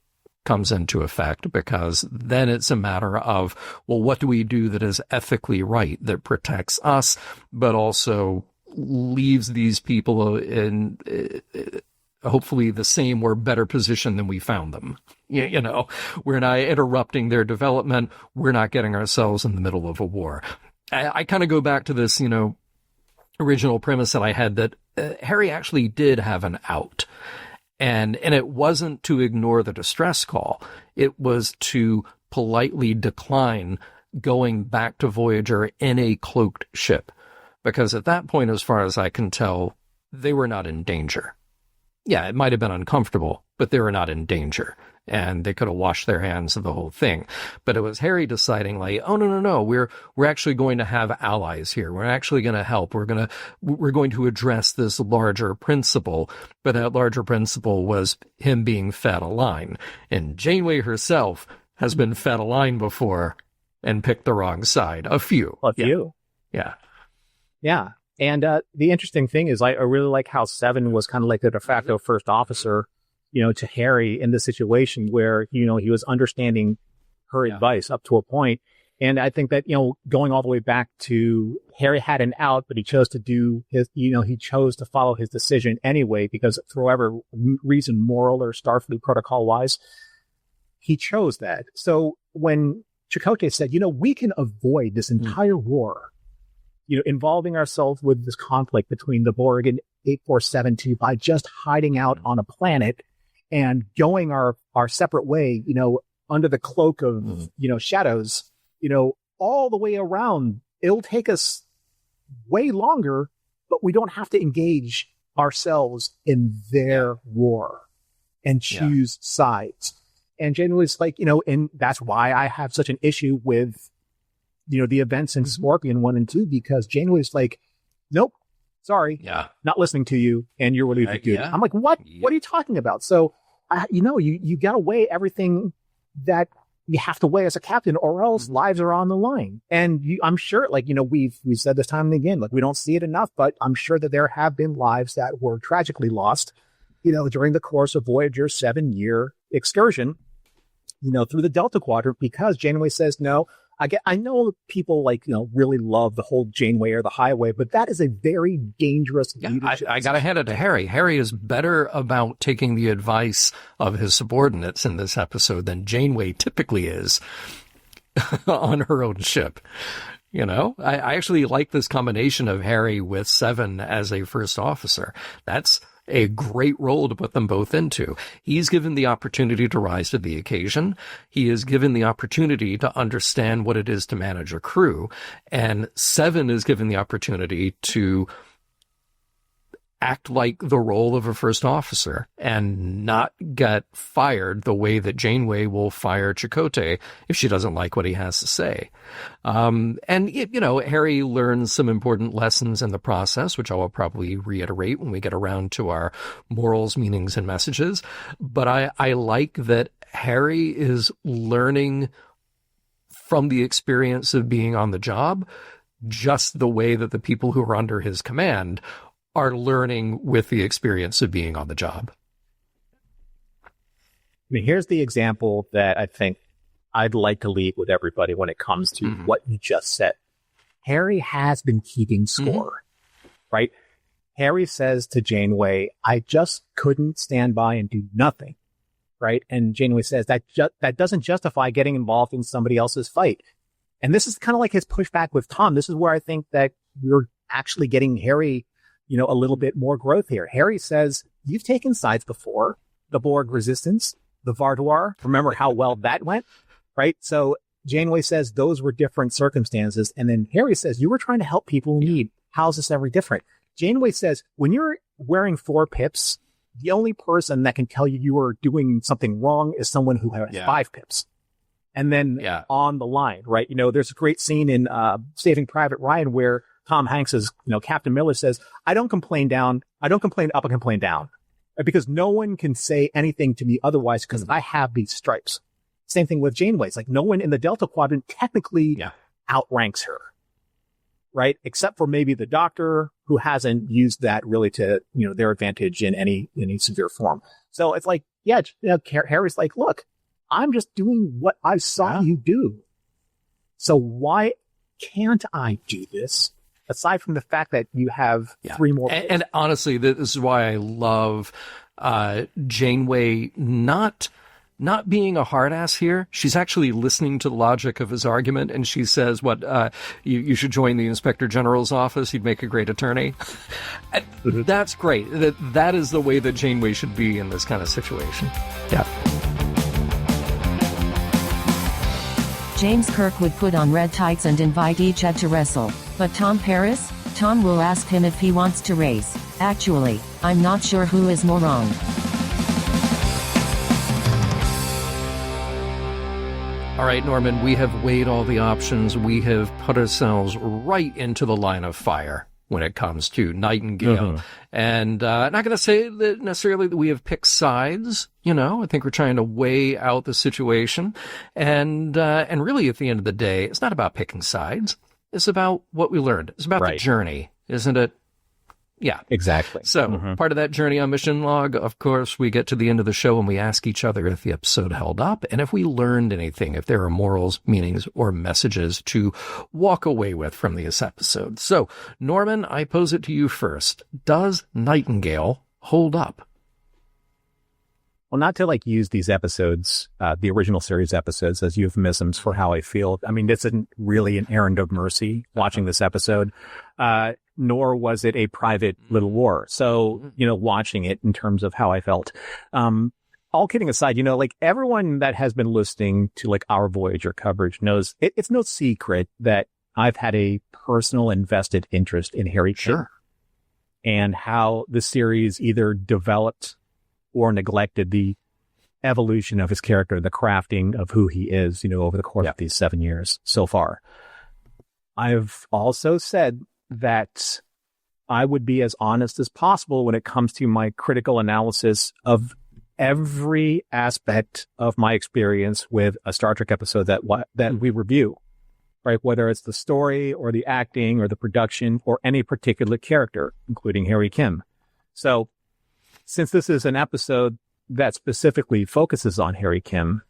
comes into effect, because then it's a matter of, well, what do we do that is ethically right, that protects us, but also leaves these people in hopefully the same or better position than we found them. We're not interrupting their development. We're not getting ourselves in the middle of a war. I kind of go back to this, original premise that I had, that Harry actually did have an out. And it wasn't to ignore the distress call. It was to politely decline going back to Voyager in a cloaked ship. Because at that point, as far as I can tell, they were not in danger. Yeah, it might have been uncomfortable, but they were not in danger. And they could have washed their hands of the whole thing. But it was Harry deciding, like, oh, no, we're actually going to have allies here. We're actually going to help. We're going to address this larger principle. But that larger principle was him being fed a line. And Janeway herself has been fed a line before and picked the wrong side. A few. Yeah. Yeah. And the interesting thing is, I really like how Seven was kind of like the de facto first officer, to Harry in the situation where, he was understanding her advice up to a point. And I think that, going all the way back to Harry had an out, but he chose to do his, he chose to follow his decision anyway, because for whatever reason, moral or Starfleet protocol wise, he chose that. So when Chakotay said, we can avoid this entire war, involving ourselves with this conflict between the Borg and 8472 by just hiding out on a planet and going our separate way, under the cloak of, shadows, all the way around. It'll take us way longer, but we don't have to engage ourselves in their war and choose sides. And generally it's like, and that's why I have such an issue with, the events in Scorpion 1 and 2, because Janeway's like, nope, sorry, not listening to you, and you're relieved dude. I'm like, what? What are you talking about? So, you got to weigh everything that you have to weigh as a captain, or else lives are on the line. And I'm sure, we've said this time and again, we don't see it enough, but I'm sure that there have been lives that were tragically lost, during the course of Voyager's 7-year excursion, through the Delta Quadrant, because Janeway says, no, I know people really love the whole Janeway or the highway, but that is a very dangerous leadership. I got to hand it to Harry. Harry is better about taking the advice of his subordinates in this episode than Janeway typically is on her own ship. I actually like this combination of Harry with Seven as a first officer. That's a great role to put them both into. He's given the opportunity to rise to the occasion. He is given the opportunity to understand what it is to manage a crew. And Seven is given the opportunity to act like the role of a first officer and not get fired the way that Janeway will fire Chakotay if she doesn't like what he has to say. Harry learns some important lessons in the process, which I will probably reiterate when we get around to our morals, meanings, and messages. But I like that Harry is learning from the experience of being on the job, just the way that the people who are under his command are learning with the experience of being on the job. I mean, here's the example that I think I'd like to leave with everybody when it comes to what you just said. Harry has been keeping score, right? Harry says to Janeway, I just couldn't stand by and do nothing, right? And Janeway says that doesn't justify getting involved in somebody else's fight. And this is kind of like his pushback with Tom. This is where I think that we're actually getting Harry a little bit more growth here. Harry says, you've taken sides before, the Borg resistance, the Vardoir. Remember how well that went, right? So Janeway says those were different circumstances. And then Harry says, you were trying to help people in need. How's this ever different? Janeway says, when you're wearing 4 pips, the only person that can tell you are doing something wrong is someone who has 5 pips. And then on the line, right? There's a great scene in Saving Private Ryan where Tom Hanks's, Captain Miller says, I don't complain up, I complain down. Right? Because no one can say anything to me otherwise because I have these stripes. Same thing with Janeway. It's like no one in the Delta Quadrant technically outranks her. Right? Except for maybe the Doctor, who hasn't used that really to, their advantage in any severe form. So it's like, Harry's like, look, I'm just doing what I saw you do. So why can't I do this? Aside from the fact that you have 3 more. And honestly, this is why I love Janeway not being a hard ass here. She's actually listening to the logic of his argument, and she says, you should join the Inspector General's office. You'd make a great attorney. That's great. That is the way that Janeway should be in this kind of situation. Yeah. James Kirk would put on red tights and invite each Ed to wrestle. But Tom Paris? Tom will ask him if he wants to race. Actually, I'm not sure who is more wrong. All right, Norman, we have weighed all the options. We have put ourselves right into the line of fire when it comes to Nightingale. And not going to say that necessarily that we have picked sides. I think we're trying to weigh out the situation. And really, at the end of the day, it's not about picking sides. It's about what we learned. It's about the journey, isn't it? Yeah. Exactly. So part of that journey on Mission Log, of course, we get to the end of the show and we ask each other if the episode held up and if we learned anything, if there are morals, meanings, or messages to walk away with from this episode. So, Norman, I pose it to you first. Does Nightingale hold up? Well, not to use these episodes, the original series episodes, as euphemisms for how I feel. I mean, this isn't really an errand of mercy watching this episode, nor was it a private little war. So, watching it in terms of how I felt. All kidding aside, everyone that has been listening to our Voyager coverage knows it's no secret that I've had a personal invested interest in Harry Kim and how the series either developed or neglected the evolution of his character, the crafting of who he is, over the course of these 7 years so far. I've also said that I would be as honest as possible when it comes to my critical analysis of every aspect of my experience with a Star Trek episode that we review, right? Whether it's the story or the acting or the production or any particular character, including Harry Kim. So, since this is an episode that specifically focuses on Harry Kim,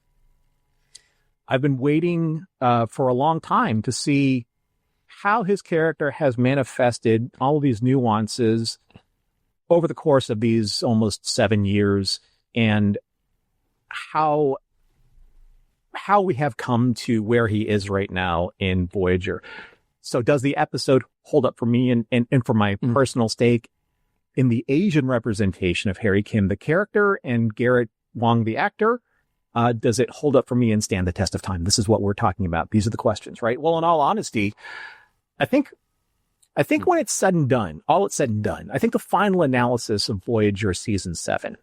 I've been waiting for a long time to see how his character has manifested all of these nuances over the course of these almost 7 years, and how we have come to where he is right now in Voyager. So does the episode hold up for me and for my personal stake in the Asian representation of Harry Kim, the character, and Garrett Wang, the actor? Does it hold up for me and stand the test of time? This is what we're talking about. These are the questions, right? Well, in all honesty, I think when it's said and done, all it's said and done, I think the final analysis of Voyager season 7,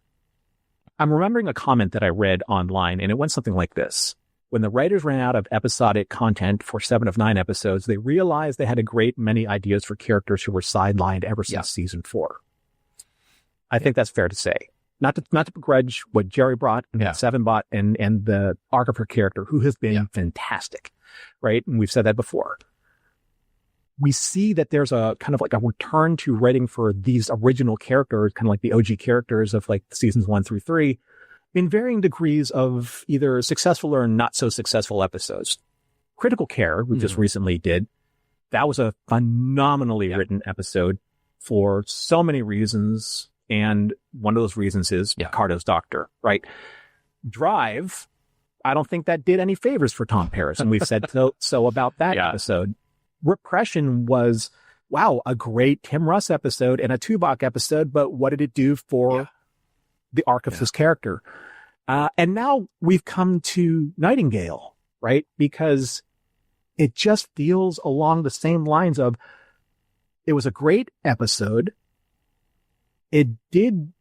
I'm remembering a comment that I read online, and it went something like this. When the writers ran out of episodic content for 7 of 9 episodes, they realized they had a great many ideas for characters who were sidelined ever since season 4. I think that's fair to say. Not to begrudge what Jerry brought and 7 brought and the arc of her character, who has been fantastic, right? And we've said that before. We see that there's a kind of like a return to writing for these original characters, kind of like the OG characters of like seasons 1 through 3, in varying degrees of either successful or not so successful episodes. Critical Care, we just recently did, that was a phenomenally written episode for so many reasons. And one of those reasons is Picardo's doctor, right? Drive, I don't think that did any favors for Tom Paris. And we've said so about that episode. Repression was, wow, a great Tim Russ episode and a Tuvok episode, but what did it do for the arc of his character? And now we've come to Nightingale, right? Because it just feels along the same lines of, it was a great episode. It did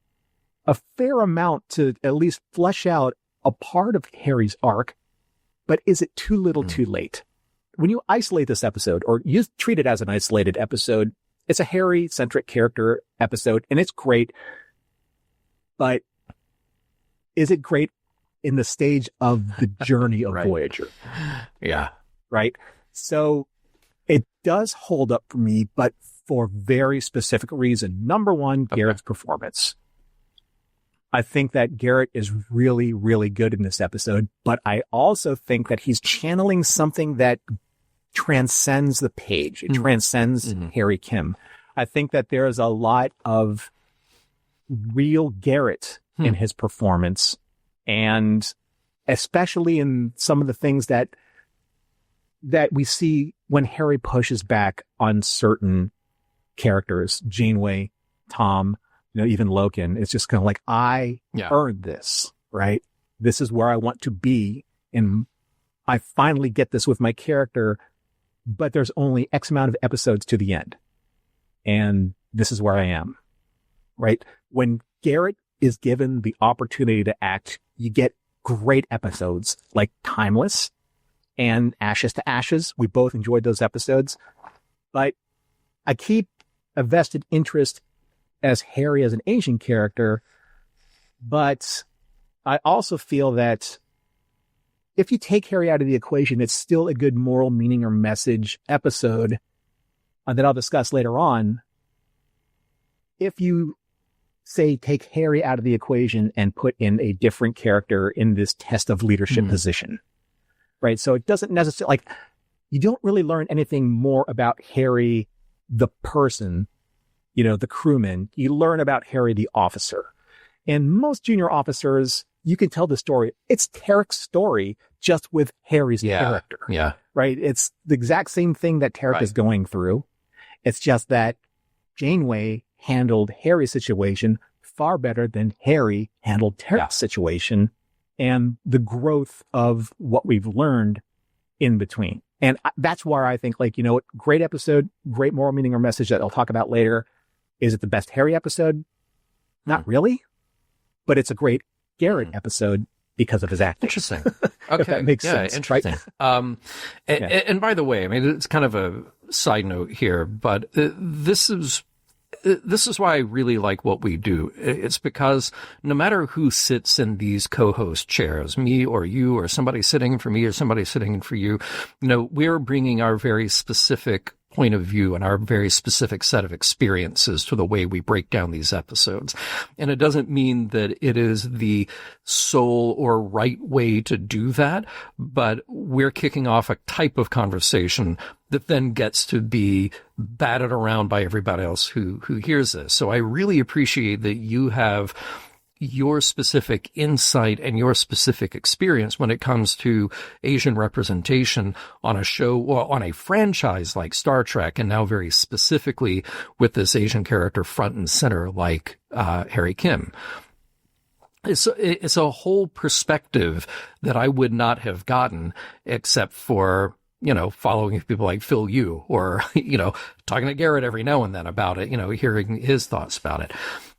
a fair amount to at least flesh out a part of Harry's arc, but is it too little too late? When you isolate this episode, or you treat it as an isolated episode, it's a Harry-centric character episode, and it's great. But is it great in the stage of the journey of Voyager? Yeah. Right? So it does hold up for me, but for very specific reason. Number one, Garrett's performance. I think that Garrett is really, really good in this episode, but I also think that he's channeling something that transcends the page. It transcends Harry Kim. I think that there is a lot of real Garrett in his performance, and especially in some of the things that we see when Harry pushes back on certain characters, Janeway, Tom, even Loken. It's just kind of like, I earned this, right? This is where I want to be, and I finally get this with my character, but there's only X amount of episodes to the end, and this is where I am, right? When Garrett is given the opportunity to act, you get great episodes like Timeless and Ashes to Ashes. We both enjoyed those episodes, but I keep a vested interest as Harry as an Asian character, but I also feel that if you take Harry out of the equation, it's still a good moral meaning or message episode that I'll discuss later on. If you say take Harry out of the equation and put in a different character in this test of leadership position, right? So it doesn't necessarily, like, you don't really learn anything more about Harry, the person, the crewman. You learn about Harry, the officer. And most junior officers, you can tell the story. It's Tarek's story, just with Harry's character. Yeah. Right? It's the exact same thing that Tarek is going through. It's just that Janeway handled Harry's situation far better than Harry handled Tarek's situation, and the growth of what we've learned in between. And that's where I think, great episode, great moral meaning or message that I'll talk about later. Is it the best Harry episode? Not really, but it's a great Garrett episode because of his acting. Interesting. Okay. If that makes sense. Interesting. Right? And by the way, I mean, it's kind of a side note here, but this is why I really like what we do. It's because no matter who sits in these co-host chairs, me or you or somebody sitting for me or somebody sitting for you, we're bringing our very specific point of view and our very specific set of experiences to the way we break down these episodes. And it doesn't mean that it is the sole or right way to do that, but we're kicking off a type of conversation that then gets to be batted around by everybody else who hears this. So I really appreciate that you have your specific insight and your specific experience when it comes to Asian representation on a show or on a franchise like Star Trek, and now very specifically with this Asian character front and center like Harry Kim. It's a whole perspective that I would not have gotten except for, following people like Phil Yu or, talking to Garrett every now and then about it, hearing his thoughts about it.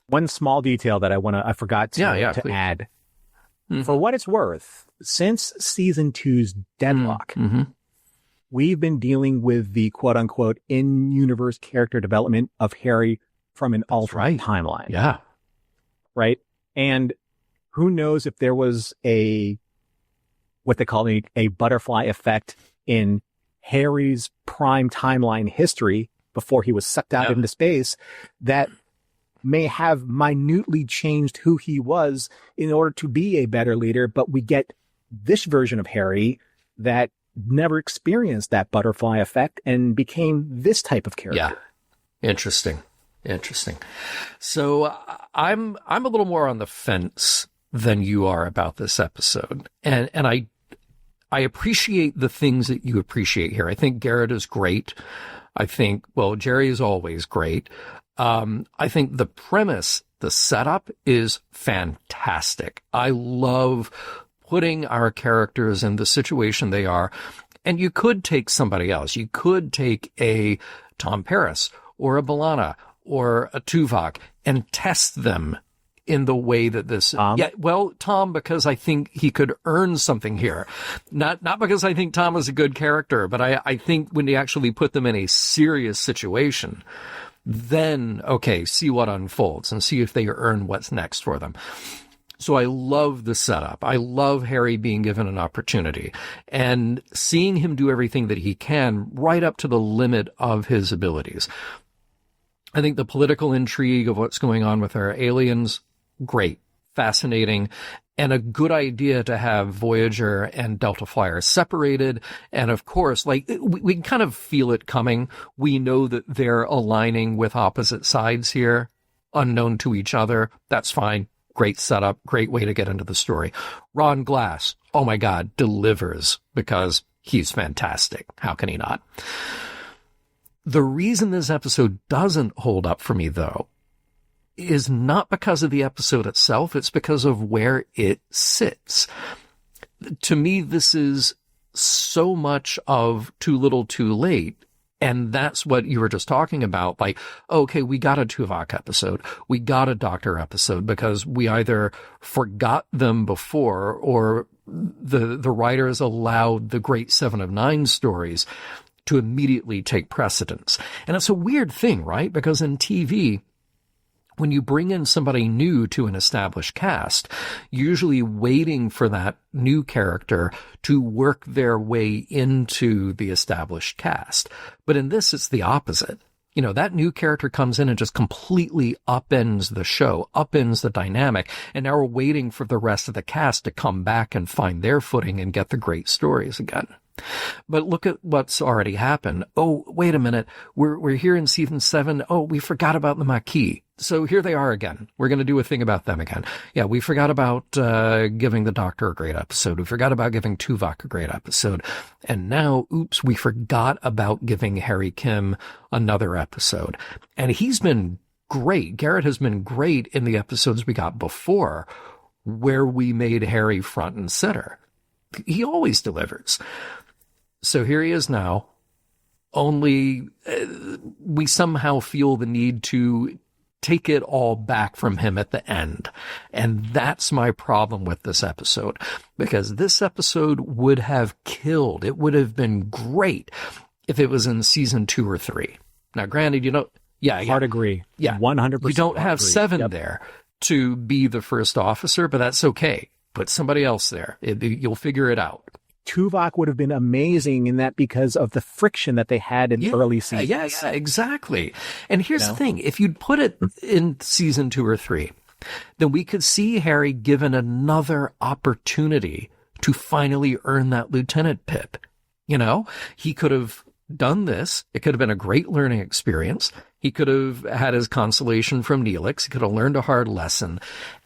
One small detail that I forgot to add. Mm-hmm. For what it's worth, since season 2's Deadlock, we've been dealing with the quote unquote in-universe character development of Harry from an alternate timeline. Yeah. Right. And who knows if there was what they call a butterfly effect in Harry's prime timeline history before he was sucked out into space that may have minutely changed who he was in order to be a better leader, but we get this version of Harry that never experienced that butterfly effect and became this type of character. Yeah. Interesting. So I'm a little more on the fence than you are about this episode. And I appreciate the things that you appreciate here. I think Garrett is great. I think, Jerry is always great. I think the premise, the setup is fantastic. I love putting our characters in the situation they are. And you could take somebody else. You could take a Tom Paris or a B'Elanna or a Tuvok and test them in the way that this... Tom, because I think he could earn something here. Not because I think Tom is a good character, but I think when you actually put them in a serious situation, then, see what unfolds and see if they earn what's next for them. So I love the setup. I love Harry being given an opportunity and seeing him do everything that he can right up to the limit of his abilities. I think the political intrigue of what's going on with our aliens, great, fascinating, and a good idea to have Voyager and Delta Flyer separated. And of course, we can kind of feel it coming. We know that they're aligning with opposite sides here, unknown to each other. That's fine. Great setup. Great way to get into the story. Ron Glass, oh my God, delivers because he's fantastic. How can he not? The reason this episode doesn't hold up for me, though, is not because of the episode itself. It's because of where it sits. To me, this is so much of too little too late. And that's what you were just talking about. We got a Tuvok episode. We got a Doctor episode because we either forgot them before or the writers allowed the great 7 of 9 stories to immediately take precedence. And it's a weird thing, right? Because in TV, when you bring in somebody new to an established cast, usually waiting for that new character to work their way into the established cast. But in this, it's the opposite. That new character comes in and just completely upends the show, upends the dynamic. And now we're waiting for the rest of the cast to come back and find their footing and get the great stories again. But look at what's already happened. Oh, wait a minute. We're here in season 7. Oh, we forgot about the Maquis. So here they are again. We're going to do a thing about them again. Yeah, we forgot about giving the Doctor a great episode. We forgot about giving Tuvok a great episode. And now, oops, we forgot about giving Harry Kim another episode. And he's been great. Garrett has been great in the episodes we got before where we made Harry front and center. He always delivers. So here he is now, only we somehow feel the need to take it all back from him at the end. And that's my problem with this episode, because this episode would have killed. It would have been great if it was in season 2 or 3. Now, granted, hard agree. Yeah. 100%. You don't have 7 there to be the first officer, but that's okay. Put somebody else there. You'll figure it out. Tuvok would have been amazing in that because of the friction that they had in early seasons. Yeah, exactly. And here's the thing. If you'd put it in season 2 or 3, then we could see Harry given another opportunity to finally earn that lieutenant pip. He could have done this. It could have been a great learning experience. He could have had his consolation from Neelix. He could have learned a hard lesson.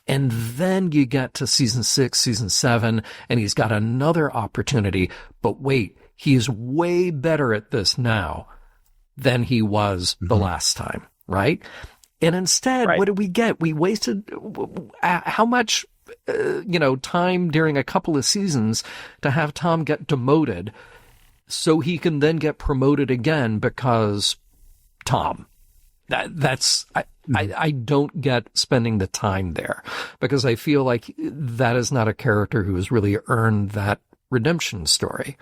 And then you get to season 6, season 7, and he's got another opportunity. But wait, he is way better at this now than he was the last time, right? And instead, what did we get? We wasted how much, time during a couple of seasons to have Tom get demoted so he can then get promoted again because Tom. I don't get spending the time there because I feel like that is not a character who has really earned that redemption story.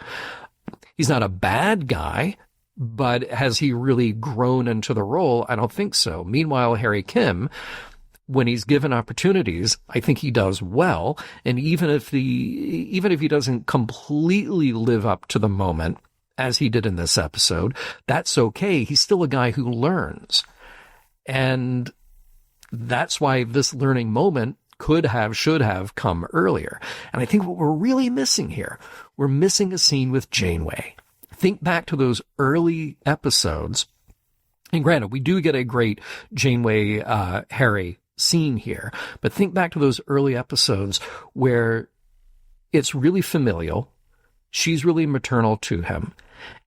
He's not a bad guy, but has he really grown into the role? I don't think so. Meanwhile, Harry Kim, when he's given opportunities, I think he does well. And even if he doesn't completely live up to the moment, as he did in this episode, that's okay. He's still a guy who learns. And that's why this learning moment should have come earlier. And I think what we're really missing here, we're missing a scene with Janeway. Think back to those early episodes. And granted, we do get a great Janeway, Harry scene here, but think back to those early episodes where it's really familial. She's really maternal to him.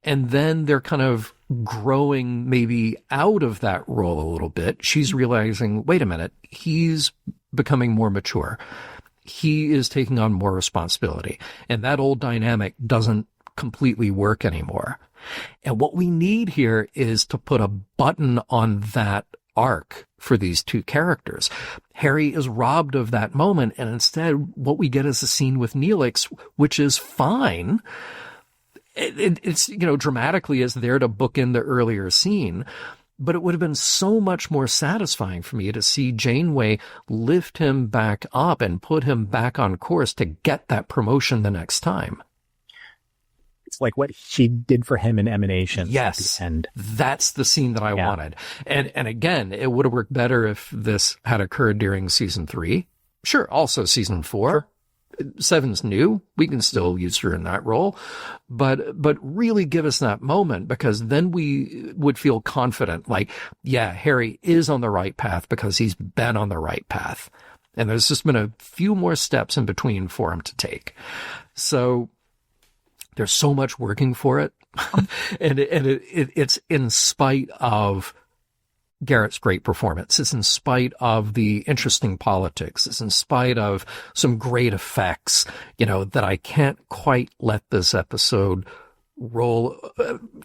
And then they're kind of growing maybe out of that role a little bit. She's realizing, wait a minute, he's becoming more mature. He is taking on more responsibility. And that old dynamic doesn't completely work anymore. And what we need here is to put a button on that arc for these two characters. Harry is robbed of that moment, and instead what we get is a scene with Neelix, which is fine. It's, dramatically is there to book in the earlier scene, but it would have been so much more satisfying for me to see Janeway lift him back up and put him back on course to get that promotion the next time. It's like what she did for him in Emanation. Yes. And that's the scene that I wanted. And again, it would have worked better if this had occurred during season 3. Sure. Also season 4. Sure. 7's new. We can still use her in that role, but really give us that moment, because then we would feel confident. Like, yeah, Harry is on the right path because he's been on the right path. And there's just been a few more steps in between for him to take. So there's so much working for it. and it's in spite of Garrett's great performance. It's in spite of the interesting politics. It's in spite of some great effects, that I can't quite let this episode roll,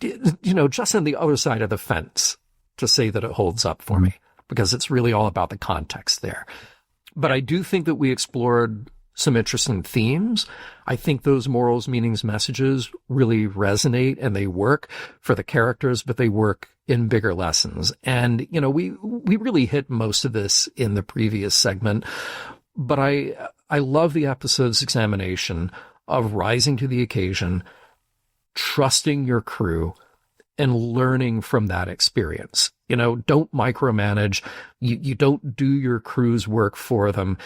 just on the other side of the fence to say that it holds up for me, because it's really all about the context there. But I do think that we explored some interesting themes. I think those morals, meanings, messages really resonate, and they work for the characters, but they work in bigger lessons. And, we really hit most of this in the previous segment, but I love the episode's examination of rising to the occasion, trusting your crew, and learning from that experience. Don't micromanage. You don't do your crew's work for them.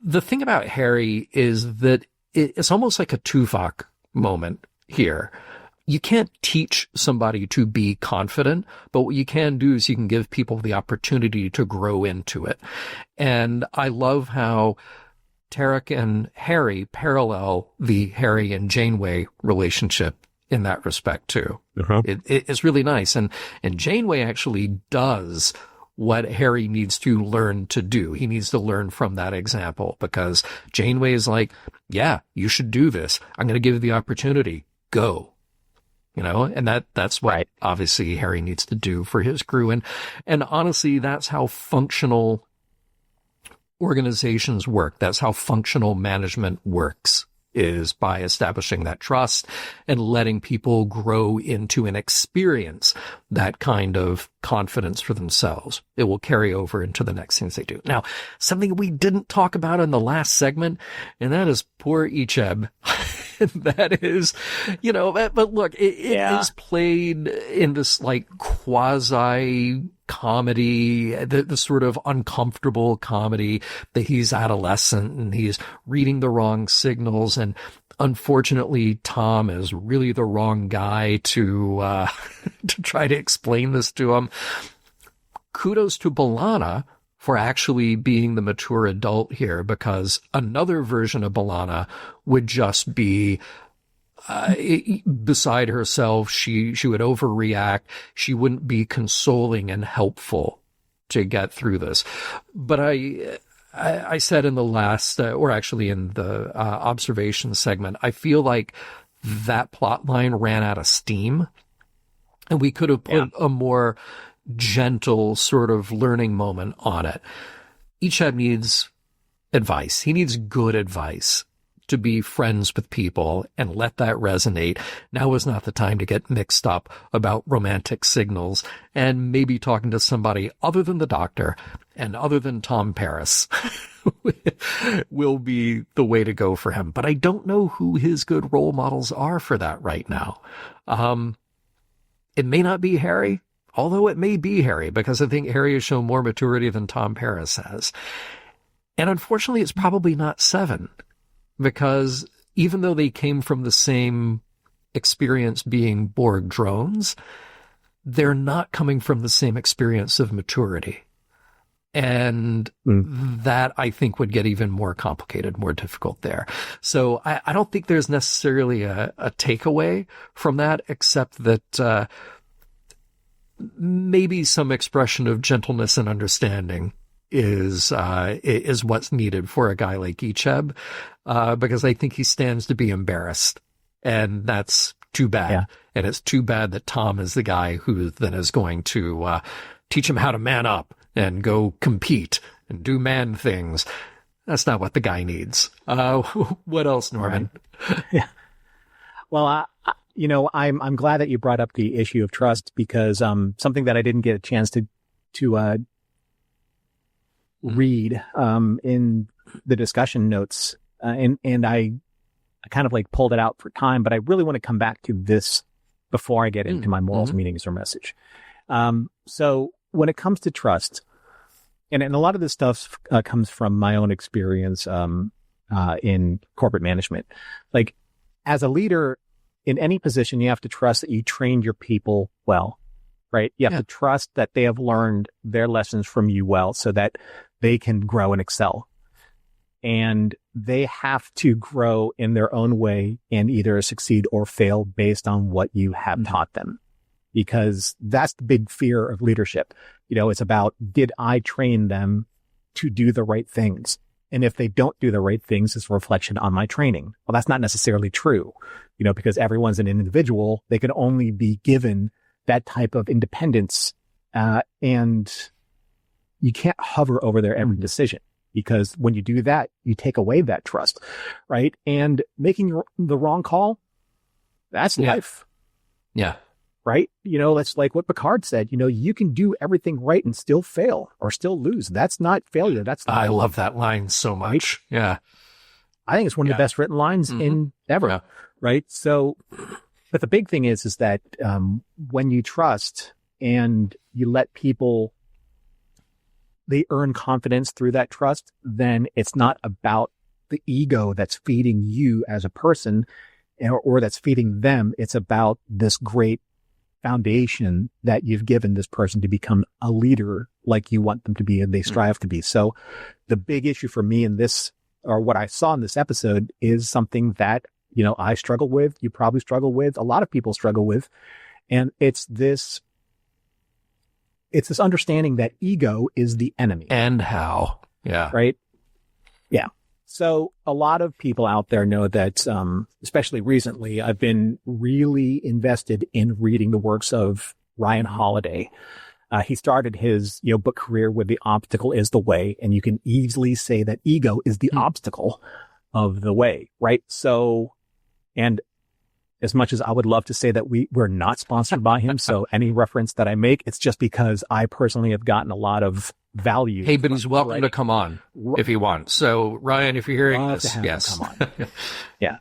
The thing about Harry is that it's almost like a Tuvok moment here. You can't teach somebody to be confident, but what you can do is you can give people the opportunity to grow into it. And I love how Tarek and Harry parallel the Harry and Janeway relationship in that respect too. Uh-huh. It's really nice. And Janeway actually does what Harry needs to learn to do. He needs to learn from that example, because Janeway is like, yeah, you should do this. I'm going to give you the opportunity. Go. And that's what obviously Harry needs to do for his crew. And honestly, that's how functional organizations work. That's how functional management works, is by establishing that trust and letting people grow into and experience that kind of confidence for themselves. It will carry over into the next things they do. Now, something we didn't talk about in the last segment, and that is poor Icheb. that is, but look, it is played in this like quasi comedy, the sort of uncomfortable comedy that he's adolescent and he's reading the wrong signals. And unfortunately, Tom is really the wrong guy to try to explain this to him. Kudos to B'Elanna for actually being the mature adult here, because another version of B'Elanna would just be beside herself. She would overreact. She wouldn't be consoling and helpful to get through this. But I said in the last, or actually in the observation segment, I feel like that plot line ran out of steam, and we could have put a more gentle sort of learning moment on it. Icheb needs advice. He needs good advice to be friends with people and let that resonate. Now is not the time to get mixed up about romantic signals, and maybe talking to somebody other than the doctor and other than Tom Paris will be the way to go for him. But I don't know who his good role models are for that right now. It may not be Harry, although it may be Harry, because I think Harry has shown more maturity than Tom Paris has. And unfortunately, it's probably not Seven, because even though they came from the same experience being Borg drones, they're not coming from the same experience of maturity. And that, I think, would get even more complicated, more difficult there. So I don't think there's necessarily a takeaway from that, except that maybe some expression of gentleness and understanding is what's needed for a guy like Icheb, because I think he stands to be embarrassed, and that's too bad. Yeah. And it's too bad that Tom is the guy who then is going to teach him how to man up and go compete and do man things. That's not what the guy needs. What else, Norman? Right. Yeah. Well, I'm glad that you brought up the issue of trust, because something that I didn't get a chance to read in the discussion notes, and I kind of like pulled it out for time, but I really want to come back to this before I get into my morals, meanings, or message. So when it comes to trust, and a lot of this stuff comes from my own experience in corporate management. Like, as a leader in any position, you have to trust that you trained your people well, right? You have to trust that they have learned their lessons from you well, so that they can grow and excel. And they have to grow in their own way and either succeed or fail based on what you have taught them. Because that's the big fear of leadership. It's about, did I train them to do the right things? And if they don't do the right things, it's a reflection on my training. Well, that's not necessarily true, because everyone's an individual. They can only be given that type of independence. And you can't hover over their every decision, because when you do that, you take away that trust, right? And making the wrong call, that's life. Yeah. Right? That's like what Picard said. You can do everything right and still fail or still lose. That's not failure. That's life. I love that line so much. Right? Yeah. I think it's one of the best written lines in ever. Yeah. Right? So, but the big thing is that when you trust and you let people, they earn confidence through that trust, then it's not about the ego that's feeding you as a person or that's feeding them. It's about this great foundation that you've given this person to become a leader like you want them to be and they strive to be. So the big issue for me in this, or what I saw in this episode, is something that, I struggle with, you probably struggle with, a lot of people struggle with. And it's this understanding that ego is the enemy. And how. Yeah. Right? Yeah. So a lot of people out there know that, especially recently, I've been really invested in reading the works of Ryan Holiday. He started his book career with The Obstacle is the Way, and you can easily say that ego is the obstacle of the way, right? So, and as much as I would love to say that we're not sponsored by him, so any reference that I make, it's just because I personally have gotten a lot of value. Hey, but he's welcome to come on if he wants. So, Ryan, if you're hearing this, yes. Come on. Yeah.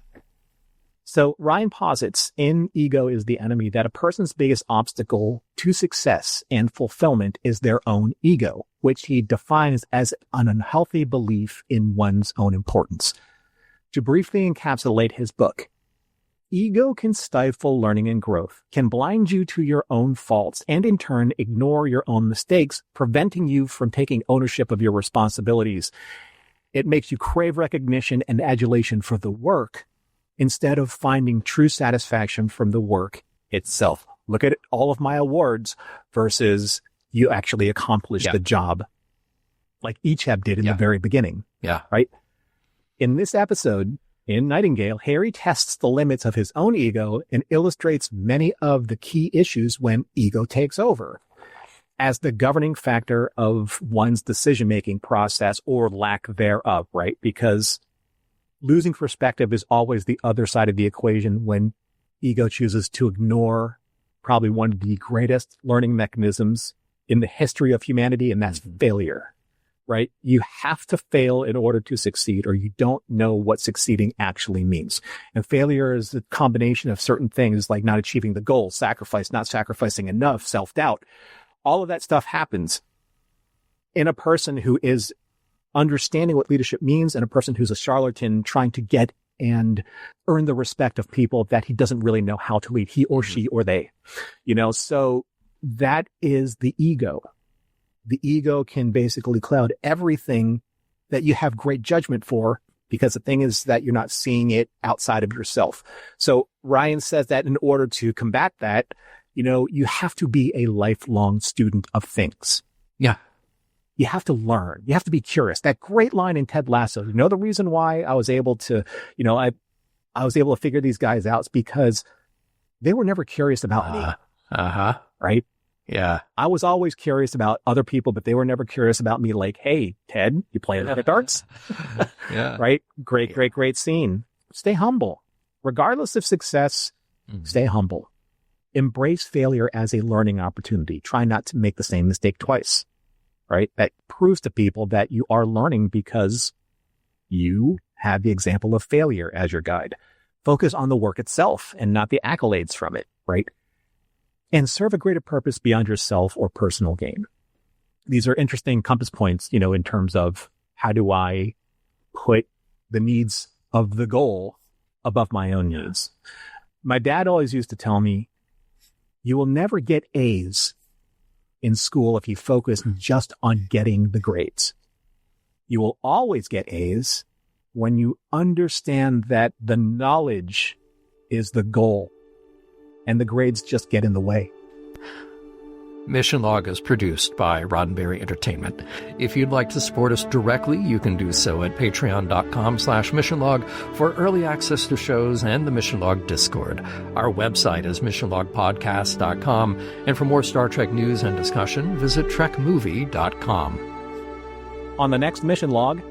So Ryan posits in Ego is the Enemy that a person's biggest obstacle to success and fulfillment is their own ego, which he defines as an unhealthy belief in one's own importance. To briefly encapsulate his book, ego can stifle learning and growth, can blind you to your own faults, and in turn ignore your own mistakes, preventing you from taking ownership of your responsibilities. It makes you crave recognition and adulation for the work instead of finding true satisfaction from the work itself. Look at all of my awards versus you actually accomplished the job like Icheb did in the very beginning. Yeah. Right? In this episode, in Nightingale, Harry tests the limits of his own ego and illustrates many of the key issues when ego takes over as the governing factor of one's decision-making process or lack thereof, right? Because losing perspective is always the other side of the equation when ego chooses to ignore probably one of the greatest learning mechanisms in the history of humanity, and that's failure, right? You have to fail in order to succeed, or you don't know what succeeding actually means. And failure is a combination of certain things like not achieving the goal, sacrifice, not sacrificing enough, self-doubt. All of that stuff happens in a person who is understanding what leadership means and a person who's a charlatan trying to get and earn the respect of people that he doesn't really know how to lead, he or she or they, so that is the ego. The ego can basically cloud everything that you have great judgment for, because the thing is that you're not seeing it outside of yourself. So Ryan says that in order to combat that, you have to be a lifelong student of things. Yeah. You have to learn. You have to be curious. That great line in Ted Lasso, the reason why I was able to, I was able to figure these guys out is because they were never curious about me. Right? Yeah. I was always curious about other people, but they were never curious about me. Like, hey, Ted, you playing at darts? Yeah. Right? Great scene. Stay humble. Regardless of success, stay humble. Embrace failure as a learning opportunity. Try not to make the same mistake twice. Right? That proves to people that you are learning because you have the example of failure as your guide. Focus on the work itself and not the accolades from it, right? And serve a greater purpose beyond yourself or personal gain. These are interesting compass points, in terms of how do I put the needs of the goal above my own needs. My dad always used to tell me, you will never get A's in school if you focus just on getting the grades. You will always get A's when you understand that the knowledge is the goal and the grades just get in the way. Mission Log is produced by Roddenberry Entertainment. If you'd like to support us directly, you can do so at patreon.com/missionlog for early access to shows and the Mission Log Discord. Our website is missionlogpodcast.com, and for more Star Trek news and discussion, visit trekmovie.com. On the next Mission Log,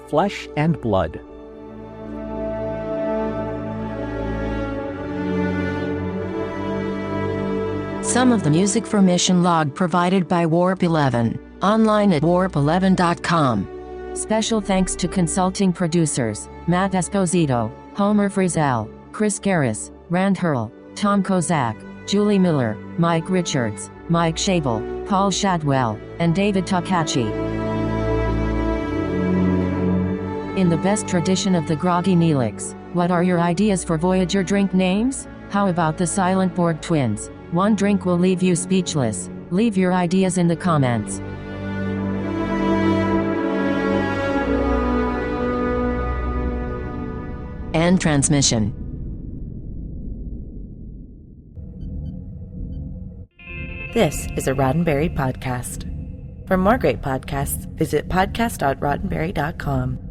Flesh and Blood. Some of the music for Mission Log provided by Warp 11, online at warp11.com. Special thanks to consulting producers, Matt Esposito, Homer Frizzell, Chris Garris, Rand Hurl, Tom Kozak, Julie Miller, Mike Richards, Mike Shabel, Paul Shadwell, and David Takachi. In the best tradition of the Groggy Neelix, what are your ideas for Voyager drink names? How about the Silent Borg twins? One drink will leave you speechless. Leave your ideas in the comments. End transmission. This is a Roddenberry podcast. For more great podcasts, visit podcast.roddenberry.com.